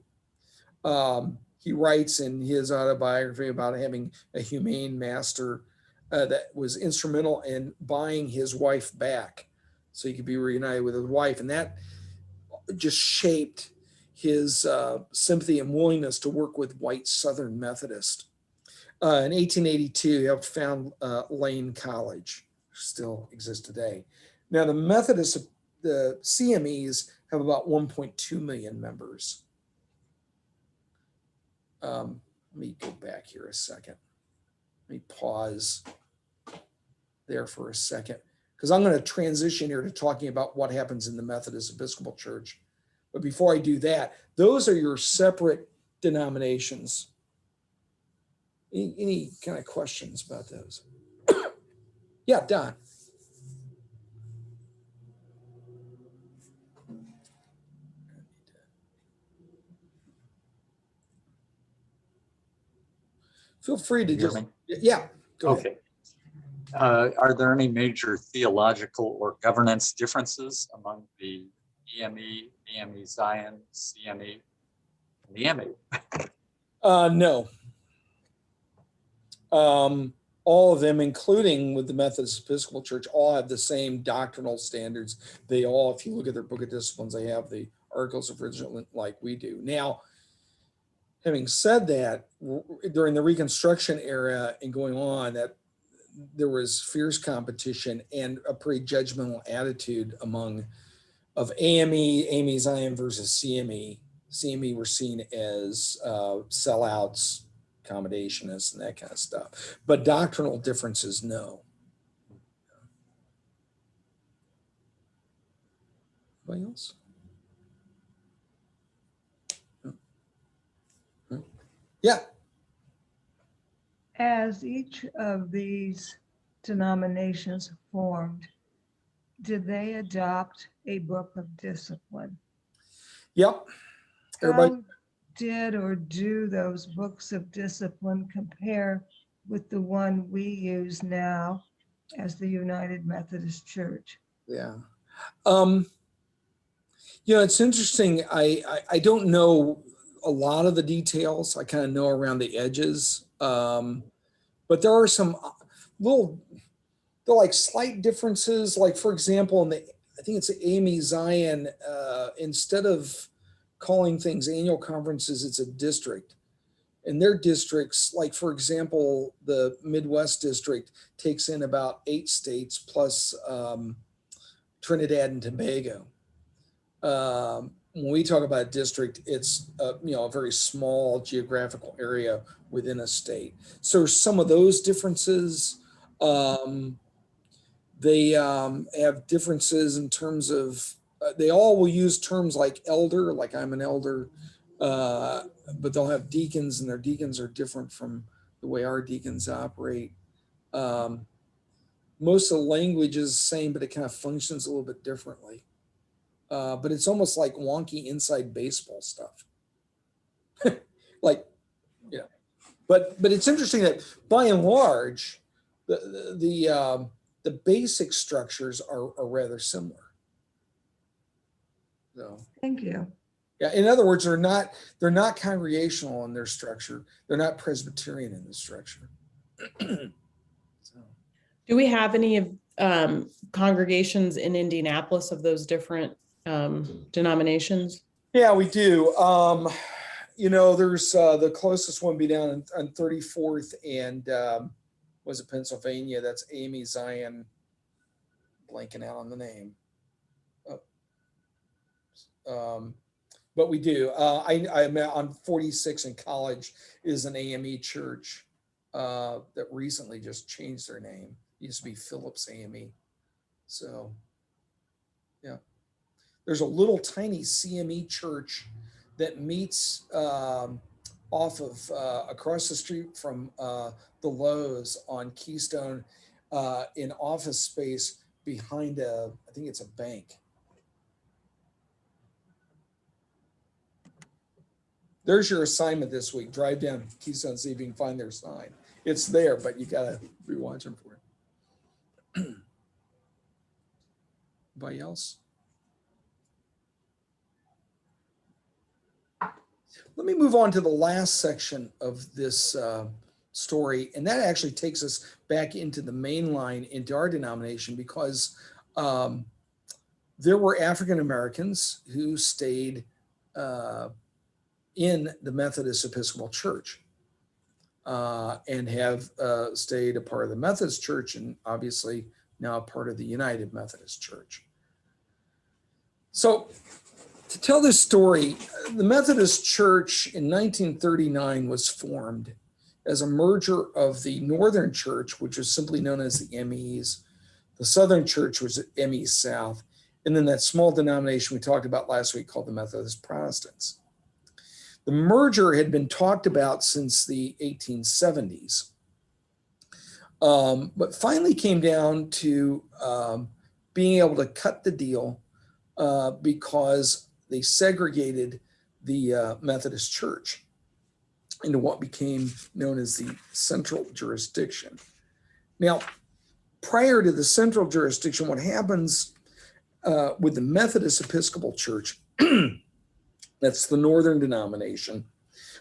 He writes in his autobiography about having a humane master that was instrumental in buying his wife back so he could be reunited with his wife. And that just shaped his sympathy and willingness to work with white Southern Methodists. In 1882, he helped found Lane College, which still exists today. Now, the Methodists, the CMEs, have about 1.2 million members. Let me go back here a second. Let me pause there for a second, because I'm going to transition here to talking about what happens in the Methodist Episcopal Church. But before I do that, those are your separate denominations. Any kind of questions about those? Yeah, Don. Feel free to Can you just, hear me? yeah, go ahead. Okay. Are there any major theological or governance differences among the EME, EME Zion, CME, and the ME? No. All of them, including with the Methodist Episcopal Church, all have the same doctrinal standards. They all, if you look at their book of disciplines, they have the articles of religion like we do. Now, having said that, during the Reconstruction era and going on, that there was fierce competition and a pretty judgmental attitude among of AME Zion versus CME. CME were seen as sellouts, accommodationists, and that kind of stuff. But doctrinal differences, no. Anybody else? No? Yeah. As each of these denominations formed, did they adopt a book of discipline? Yep. Everybody. How did or do those books of discipline compare with the one we use now as the United Methodist Church? Yeah. It's interesting. I don't know a lot of the details. I kind of know around the edges. But there are some they're like slight differences. Like, for example, I think it's the AME Zion, instead of calling things annual conferences, it's a district. And their districts, like, for example, the Midwest district takes in about 8 states plus Trinidad and Tobago. When we talk about district, it's a very small geographical area within a state. So some of those differences, they have differences in terms of, they all will use terms like elder, like I'm an elder, but they'll have deacons, and their deacons are different from the way our deacons operate. Most of the language is the same, but it kind of functions a little bit differently. But it's almost like wonky inside baseball stuff. But it's interesting that by and large, the basic structures are rather similar. So, Thank you. yeah, in other words, they're not congregational in their structure. They're not Presbyterian in the structure. So. Do we have any congregations in Indianapolis of those different denominations? Yeah, we do. There's the closest one be down on 34th and was it Pennsylvania? That's AME Zion. Blanking out on the name. But we do. I'm on 46 in College is an AME church that recently just changed their name. It used to be Phillips AME. So, yeah. There's a little tiny CME church that meets off of across the street from the Lowe's on Keystone in office space behind I think it's a bank. There's your assignment this week. Drive down Keystone, see if you can find their sign. It's there, but you gotta be watching for it. Anybody else? Let me move on to the last section of this story, and that actually takes us back into the mainline, into our denomination, because there were African Americans who stayed in the Methodist Episcopal Church and have stayed a part of the Methodist Church, and obviously now a part of the United Methodist Church. So to tell this story, the Methodist Church in 1939 was formed as a merger of the Northern Church, which was simply known as the MEs. The Southern Church was ME South, and then that small denomination we talked about last week called the Methodist Protestants. The merger had been talked about since the 1870s, but finally came down to being able to cut the deal because they segregated the Methodist Church into what became known as the central jurisdiction. Now, prior to the central jurisdiction, what happens with the Methodist Episcopal Church, that's the northern denomination,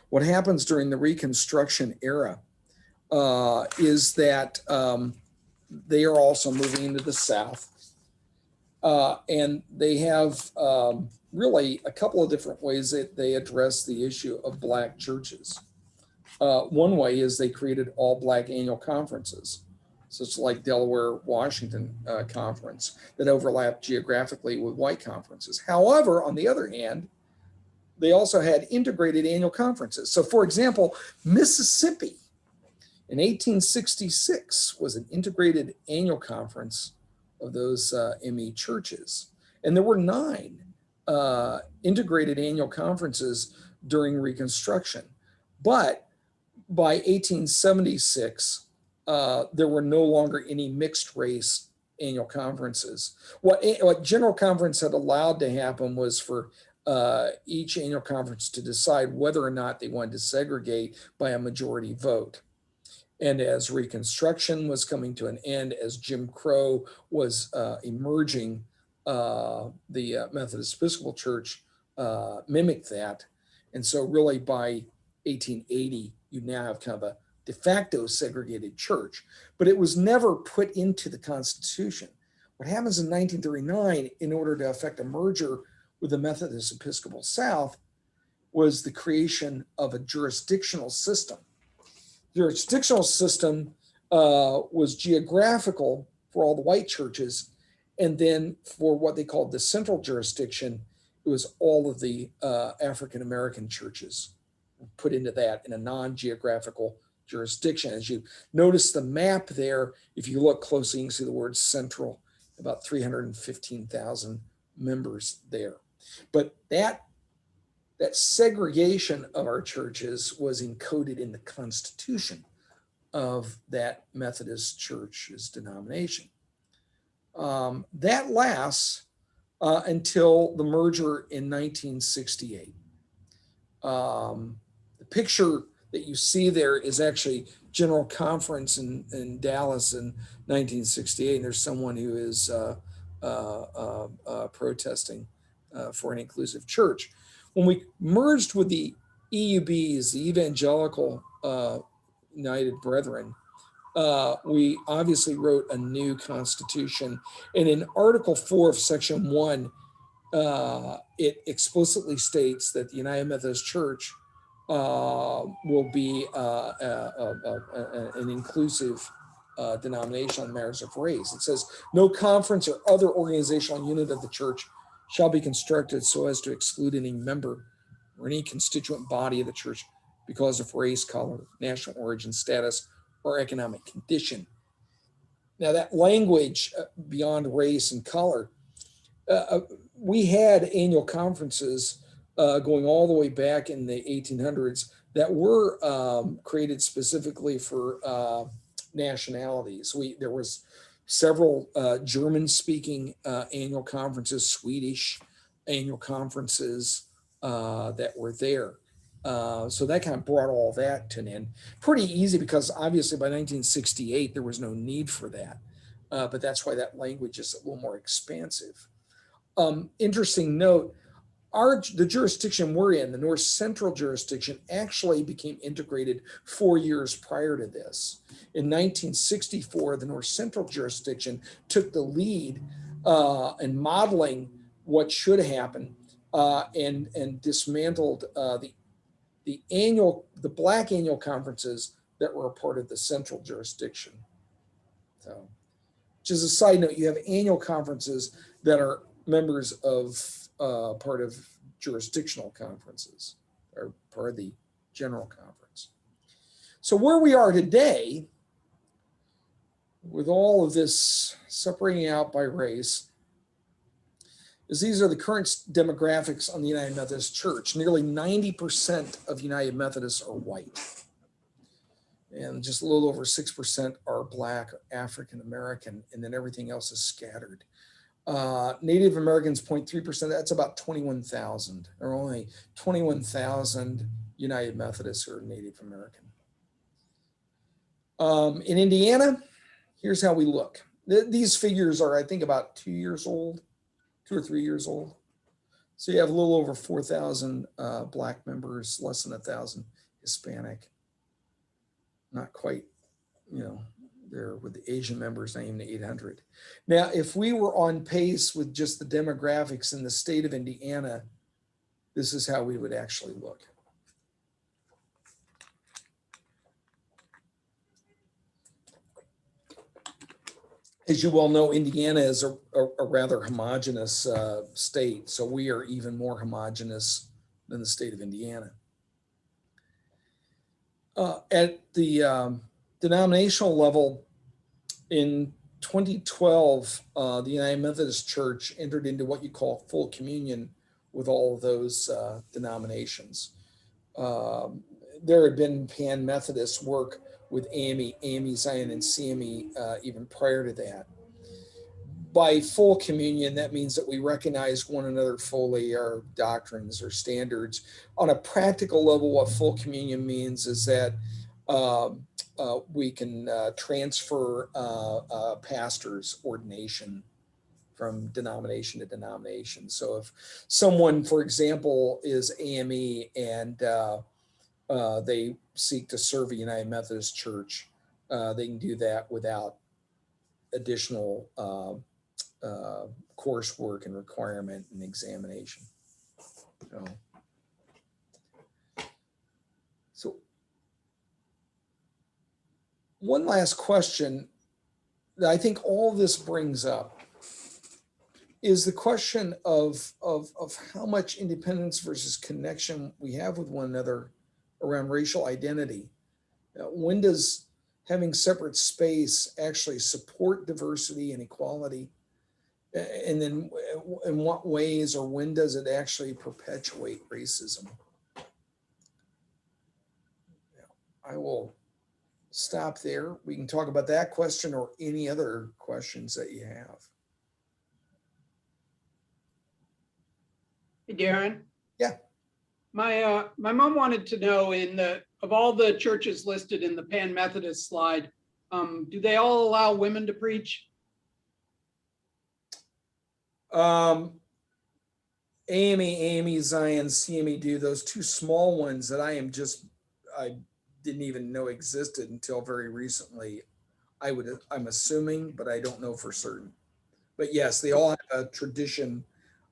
what happens during the Reconstruction era is that they are also moving into the South. And they have really a couple of different ways that they address the issue of Black churches. One way is they created all Black annual conferences. So it's like Delaware, Washington conference that overlap geographically with white conferences. However, on the other hand, they also had integrated annual conferences. So for example, Mississippi in 1866 was an integrated annual conference of those ME churches. And there were 9 integrated annual conferences during Reconstruction. But by 1876, there were no longer any mixed race annual conferences. What General Conference had allowed to happen was for each annual conference to decide whether or not they wanted to segregate by a majority vote. And as Reconstruction was coming to an end, as Jim Crow was emerging, the Methodist Episcopal Church mimicked that. And so really by 1880, you now have kind of a de facto segregated church, but it was never put into the Constitution. What happens in 1939, in order to effect a merger with the Methodist Episcopal South, was the creation of a jurisdictional system. Jurisdictional system was geographical for all the white churches, and then for what they called the central jurisdiction, it was all of the African American churches put into that in a non-geographical jurisdiction. As you notice the map there, if you look closely, you can see the word central, about 315,000 members there. But that segregation of our churches was encoded in the constitution of that Methodist church's denomination. That lasts until the merger in 1968. The picture that you see there is actually General Conference in Dallas in 1968. And there's someone who is protesting for an inclusive church. When we merged with the EUBs, the Evangelical United Brethren, we obviously wrote a new constitution. And in Article 4 of Section 1, it explicitly states that the United Methodist Church will be an inclusive denomination on matters of race. It says, no conference or other organizational unit of the church shall be constructed so as to exclude any member or any constituent body of the church because of race, color, national origin, status, or economic condition. Now that language beyond race and color, we had annual conferences going all the way back in the 1800s that were created specifically for nationalities. There was several German-speaking annual conferences, Swedish annual conferences that were there. So that kind of brought all that to an end. Pretty easy because obviously by 1968, there was no need for that. But that's why that language is a little more expansive. Interesting note, the jurisdiction we're in, the North Central jurisdiction, actually became integrated 4 years prior to this. In 1964, the North Central jurisdiction took the lead in modeling what should happen and dismantled the Black annual conferences that were a part of the Central jurisdiction. So, just a side note, you have annual conferences that are members of part of jurisdictional conferences or part of the General Conference. So where we are today, with all of this separating out by race, is these are the current demographics on the United Methodist Church. Nearly 90% of United Methodists are white. And just a little over 6% are Black, African American, and then everything else is scattered. Native Americans, 0.3%, that's about 21,000. There are only 21,000 United Methodists who are Native American. In Indiana, here's how we look. These figures are, I think, about 2 years old, 2 or 3 years old. So you have a little over 4,000 Black members, less than 1,000 Hispanic. Not quite, there with the Asian members, not even 800. Now, if we were on pace with just the demographics in the state of Indiana, this is how we would actually look. As you well know, Indiana is a rather homogeneous state, so we are even more homogeneous than the state of Indiana. At the denominational level, in 2012, the United Methodist Church entered into what you call full communion with all of those denominations. There had been Pan-Methodist work with AME, Zion, and CME even prior to that. By full communion, that means that we recognize one another fully, our doctrines or standards. On a practical level, what full communion means is that we can transfer pastor's ordination from denomination to denomination. So if someone, for example, is AME and they seek to serve a United Methodist Church, they can do that without additional coursework and requirement and examination. So one last question that I think all this brings up is the question of how much independence versus connection we have with one another around racial identity. When does having separate space actually support diversity and equality? And then in what ways or when does it actually perpetuate racism? I will stop there. We can talk about that question or any other questions that you have. Hey, Darren. Yeah. My mom wanted to know, of all the churches listed in the Pan-Methodist slide, do they all allow women to preach? AME, Zion, CME do. Those two small ones that I didn't even know existed until very recently. I'm assuming, but I don't know for certain. But yes, they all have a tradition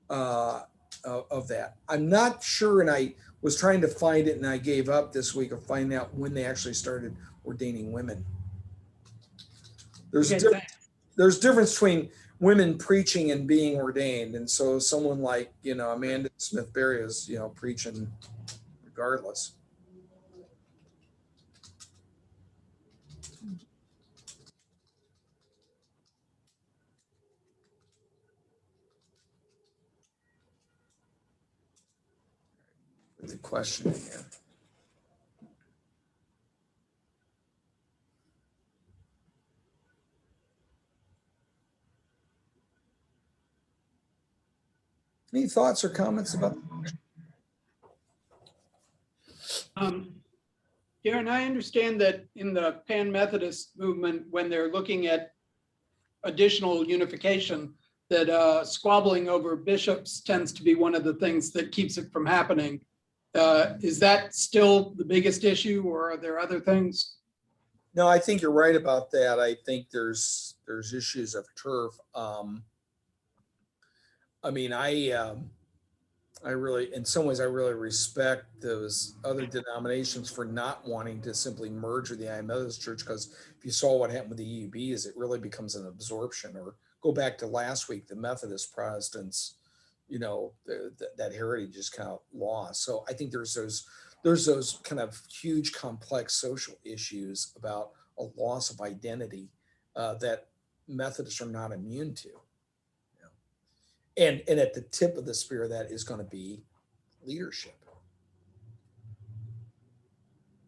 of that. I'm not sure, and I was trying to find it and I gave up this week of finding out when they actually started ordaining women. There's difference between women preaching and being ordained. And so someone like, Amanda Smith-Berry is, preaching regardless. The question here. Any thoughts or comments about? Darren, I understand that in the Pan-Methodist movement, when they're looking at additional unification, that squabbling over bishops tends to be one of the things that keeps it from happening. Is that still the biggest issue, or are there other things? No, I think you're right about that. I think there's issues of turf. I really, in some ways, I really respect those other denominations for not wanting to simply merge with the United Methodist Church, because if you saw what happened with the EUBs, it really becomes an absorption. Or go back to last week, the Methodist Protestants, that heritage is kind of lost. So I think there's those kind of huge complex social issues about a loss of identity that Methodists are not immune to. And at the tip of the spear of that is going to be leadership.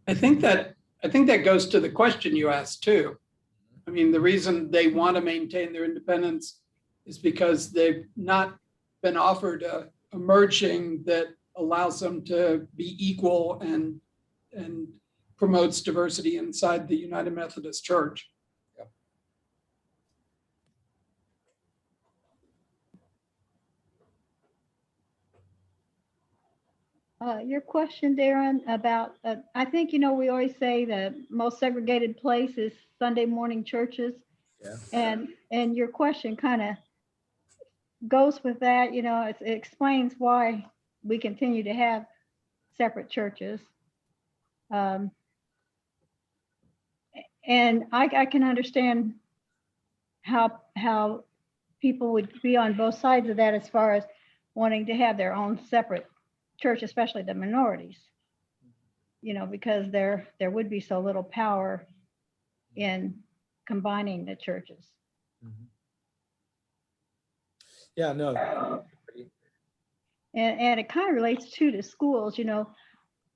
I think that goes to the question you asked too. I mean, the reason they want to maintain their independence is because they've not been offered a merging that allows them to be equal and promotes diversity inside the United Methodist Church. Your question, Darren, about, I think, you know, we always say the most segregated place is Sunday morning churches. Yeah. And your question kind of goes with that, you know, it explains why we continue to have separate churches. And I can understand how people would be on both sides of that as far as wanting to have their own separate church, especially the minorities, you know, because there would be so little power in combining the churches. Yeah, no. And it kind of relates to schools, you know.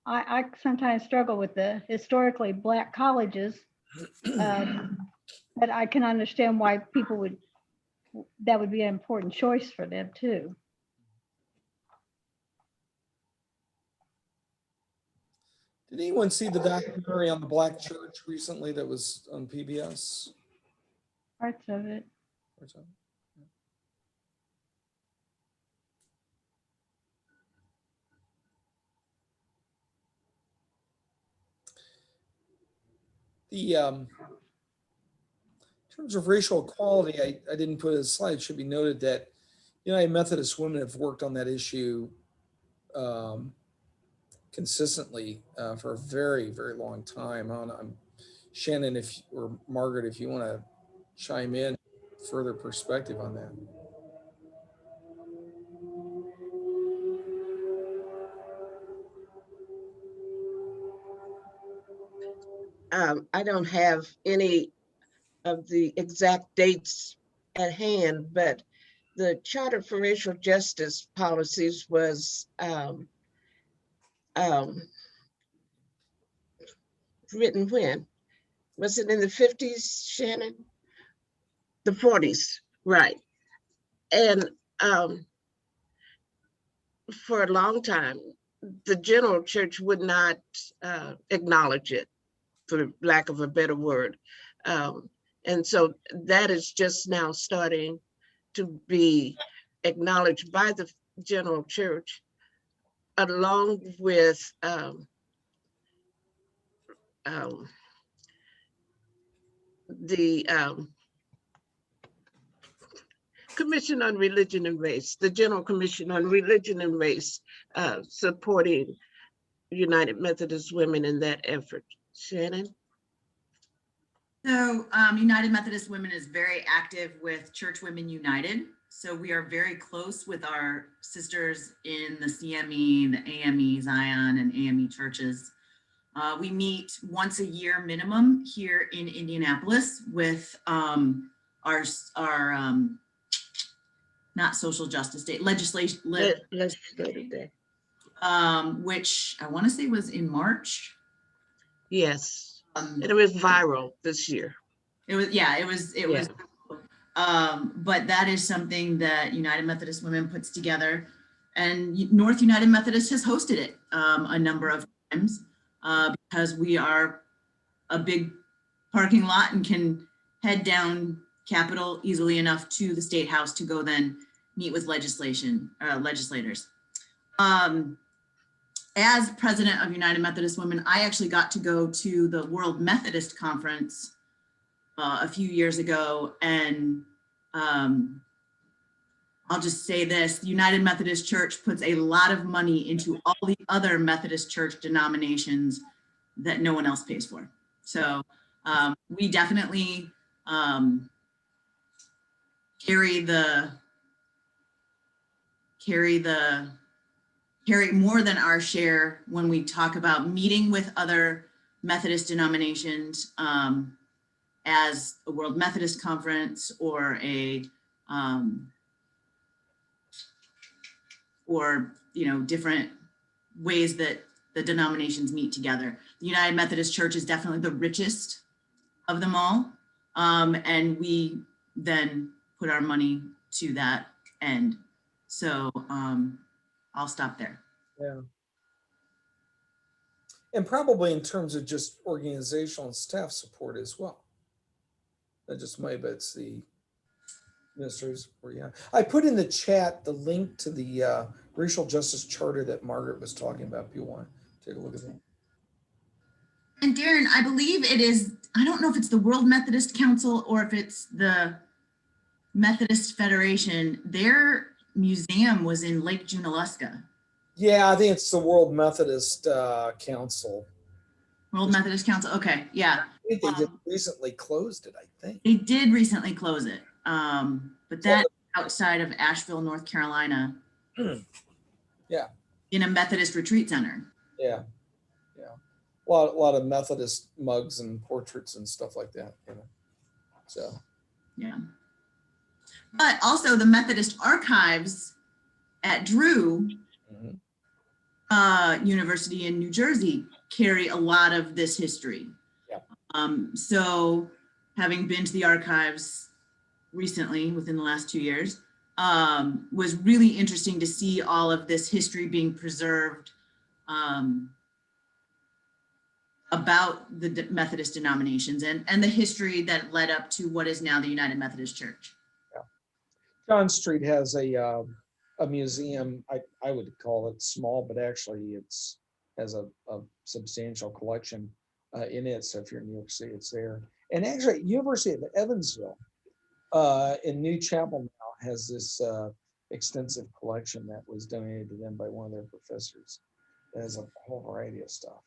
I sometimes struggle with the historically Black colleges, but I can understand why people that would be an important choice for them too. Did anyone see the documentary on the Black church recently that was on PBS? Parts of it. In terms of racial equality, I didn't put a slide. It should be noted that United Methodist women have worked on that issue consistently for a very, very long time. Shannon, or Margaret, if you want to chime in, further perspective on that. I don't have any of the exact dates at hand, but the Charter for Racial Justice policies was written when? Was it in the 50s, Shannon? The 40s, right. And for a long time, the general church would not acknowledge it, for lack of a better word. And so that is just now starting to be acknowledged by the general church, along with the Commission on Religion and Race, the General Commission on Religion and Race, supporting United Methodist women in that effort. Shannon? So United Methodist Women is very active with Church Women United. So we are very close with our sisters in the CME, the AME, Zion, and AME churches. We meet once a year minimum here in Indianapolis with our not social justice day, legislative day, which I want to say was in March. Yes. It was viral this year. It was, yeah, it was. But that is something that United Methodist Women puts together, and North United Methodist has hosted it a number of times because we are a big parking lot and can head down Capitol easily enough to the State House to go then meet with legislators. As president of United Methodist Women, I actually got to go to the World Methodist Conference a few years ago. And I'll just say this, the United Methodist Church puts a lot of money into all the other Methodist church denominations that no one else pays for. So we definitely carry more than our share when we talk about meeting with other Methodist denominations as a World Methodist Conference or a or, different ways that the denominations meet together. The United Methodist Church is definitely the richest of them all. And we then put our money to that end. So I'll stop there. Yeah. And probably in terms of just organizational and staff support as well. That just maybe it's the ministers. Yeah. I put in the chat the link to the racial justice charter that Margaret was talking about. If you want to take a look at that. And Darren, I believe it is, I don't know if it's the World Methodist Council or if it's the Methodist Federation. Their museum was in Lake Junaluska. Yeah, I think it's the World Methodist Council. World Methodist Council, okay, yeah. I think they just recently closed it, I think. They did recently close it, but that's outside of Asheville, North Carolina. Yeah. In a Methodist retreat center. Yeah, yeah. A lot of Methodist mugs and portraits and stuff like that, So. Yeah. But also the Methodist archives at Drew University in New Jersey carry a lot of this history. Yeah. So having been to the archives recently within the last 2 years, was really interesting to see all of this history being preserved about the Methodist denominations and the history that led up to what is now the United Methodist Church. Yeah. John Street has a museum. I would call it small, but actually it's has a substantial collection in it. So if you're in New York City, it's there. And actually, University of Evansville in New Chapel now has this extensive collection that was donated to them by one of their professors. It has a whole variety of stuff.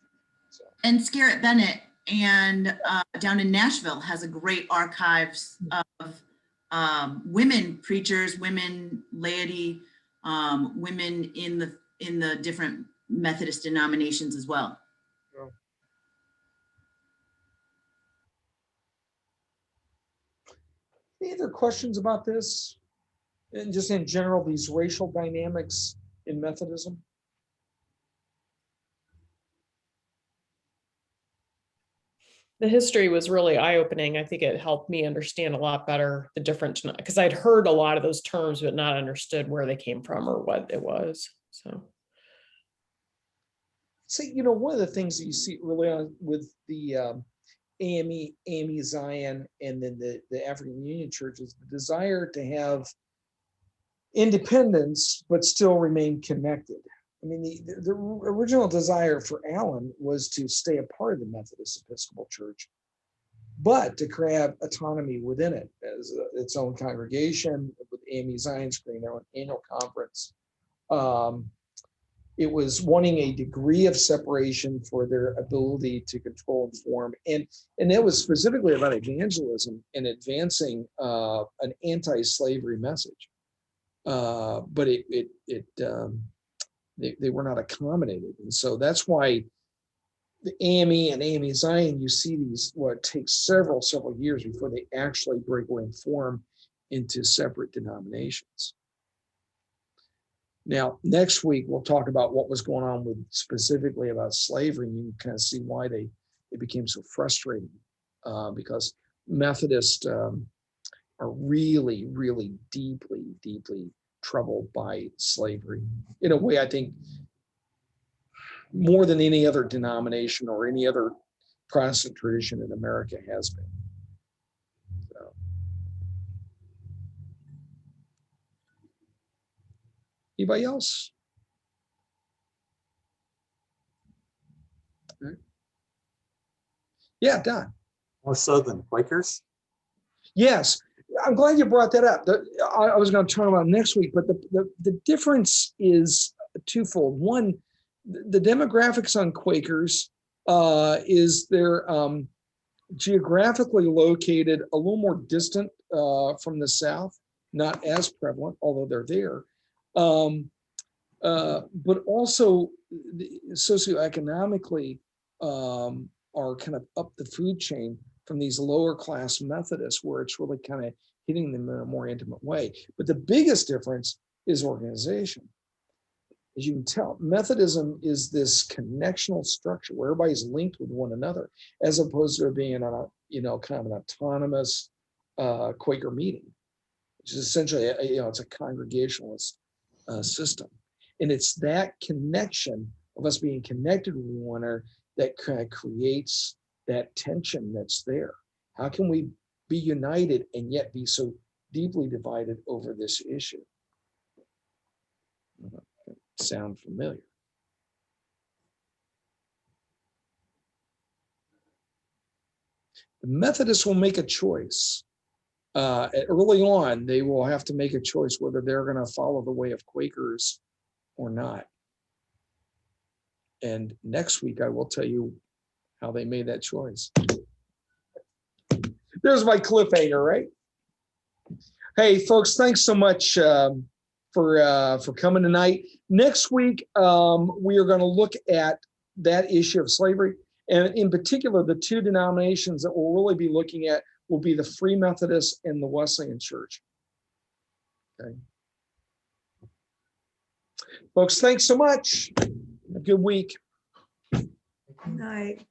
So. And Scarrett Bennett and down in Nashville has a great archives of women preachers, women laity, women in the different Methodist denominations as well. Yeah. Any other questions about this? And just in general, these racial dynamics in Methodism? The history was really eye-opening. I think it helped me understand a lot better the different, because I'd heard a lot of those terms, but not understood where they came from or what it was. So. See, one of the things that you see early on with the AME Zion, and then the African Union Church is the desire to have independence, but still remain connected. I mean, the original desire for Allen was to stay a part of the Methodist Episcopal Church, but to create autonomy within it as its own congregation, with AME Zion creating their own annual conference. It was wanting a degree of separation for their ability to control and form. And it was specifically about evangelism and advancing an anti-slavery message. But they were not accommodated. And so that's why the AME and AME Zion, you see these, it takes several years before they actually break away and form into separate denominations. Now, next week, we'll talk about what was going on with specifically about slavery, and you can kind of see why it became so frustrating, because Methodists are really, really deeply troubled by slavery in a way I think more than any other denomination or any other Protestant tradition in America has been. So. Anybody else? Right. Yeah, Don. More so than Quakers? Yes. I'm glad you brought that up. I was going to talk about next week, but the difference is twofold. One, the demographics on Quakers is they're geographically located a little more distant from the South, not as prevalent, although they're there. But also socioeconomically are kind of up the food chain from these lower class Methodists, where it's really kind of hitting them in a more intimate way. But the biggest difference is organization. as you can tell, Methodism is this connectional structure where everybody's linked with one another, as opposed to being on a, you know, kind of an autonomous Quaker meeting, which is essentially, you know, it's a congregationalist system. And it's that connection of us being connected with one another that kind of creates that tension that's there. How can we be united and yet be so deeply divided over this issue? Sound familiar? The Methodists will make a choice. Early on, they will have to make a choice whether they're going to follow the way of Quakers or not. And next week, I will tell you how they made that choice. There's my cliffhanger, right? Hey, folks, thanks so much for coming tonight. Next week, we are going to look at that issue of slavery. And in particular, the two denominations that we'll really be looking at will be the Free Methodist and the Wesleyan Church. Okay. Folks, thanks so much. A good week. Good night.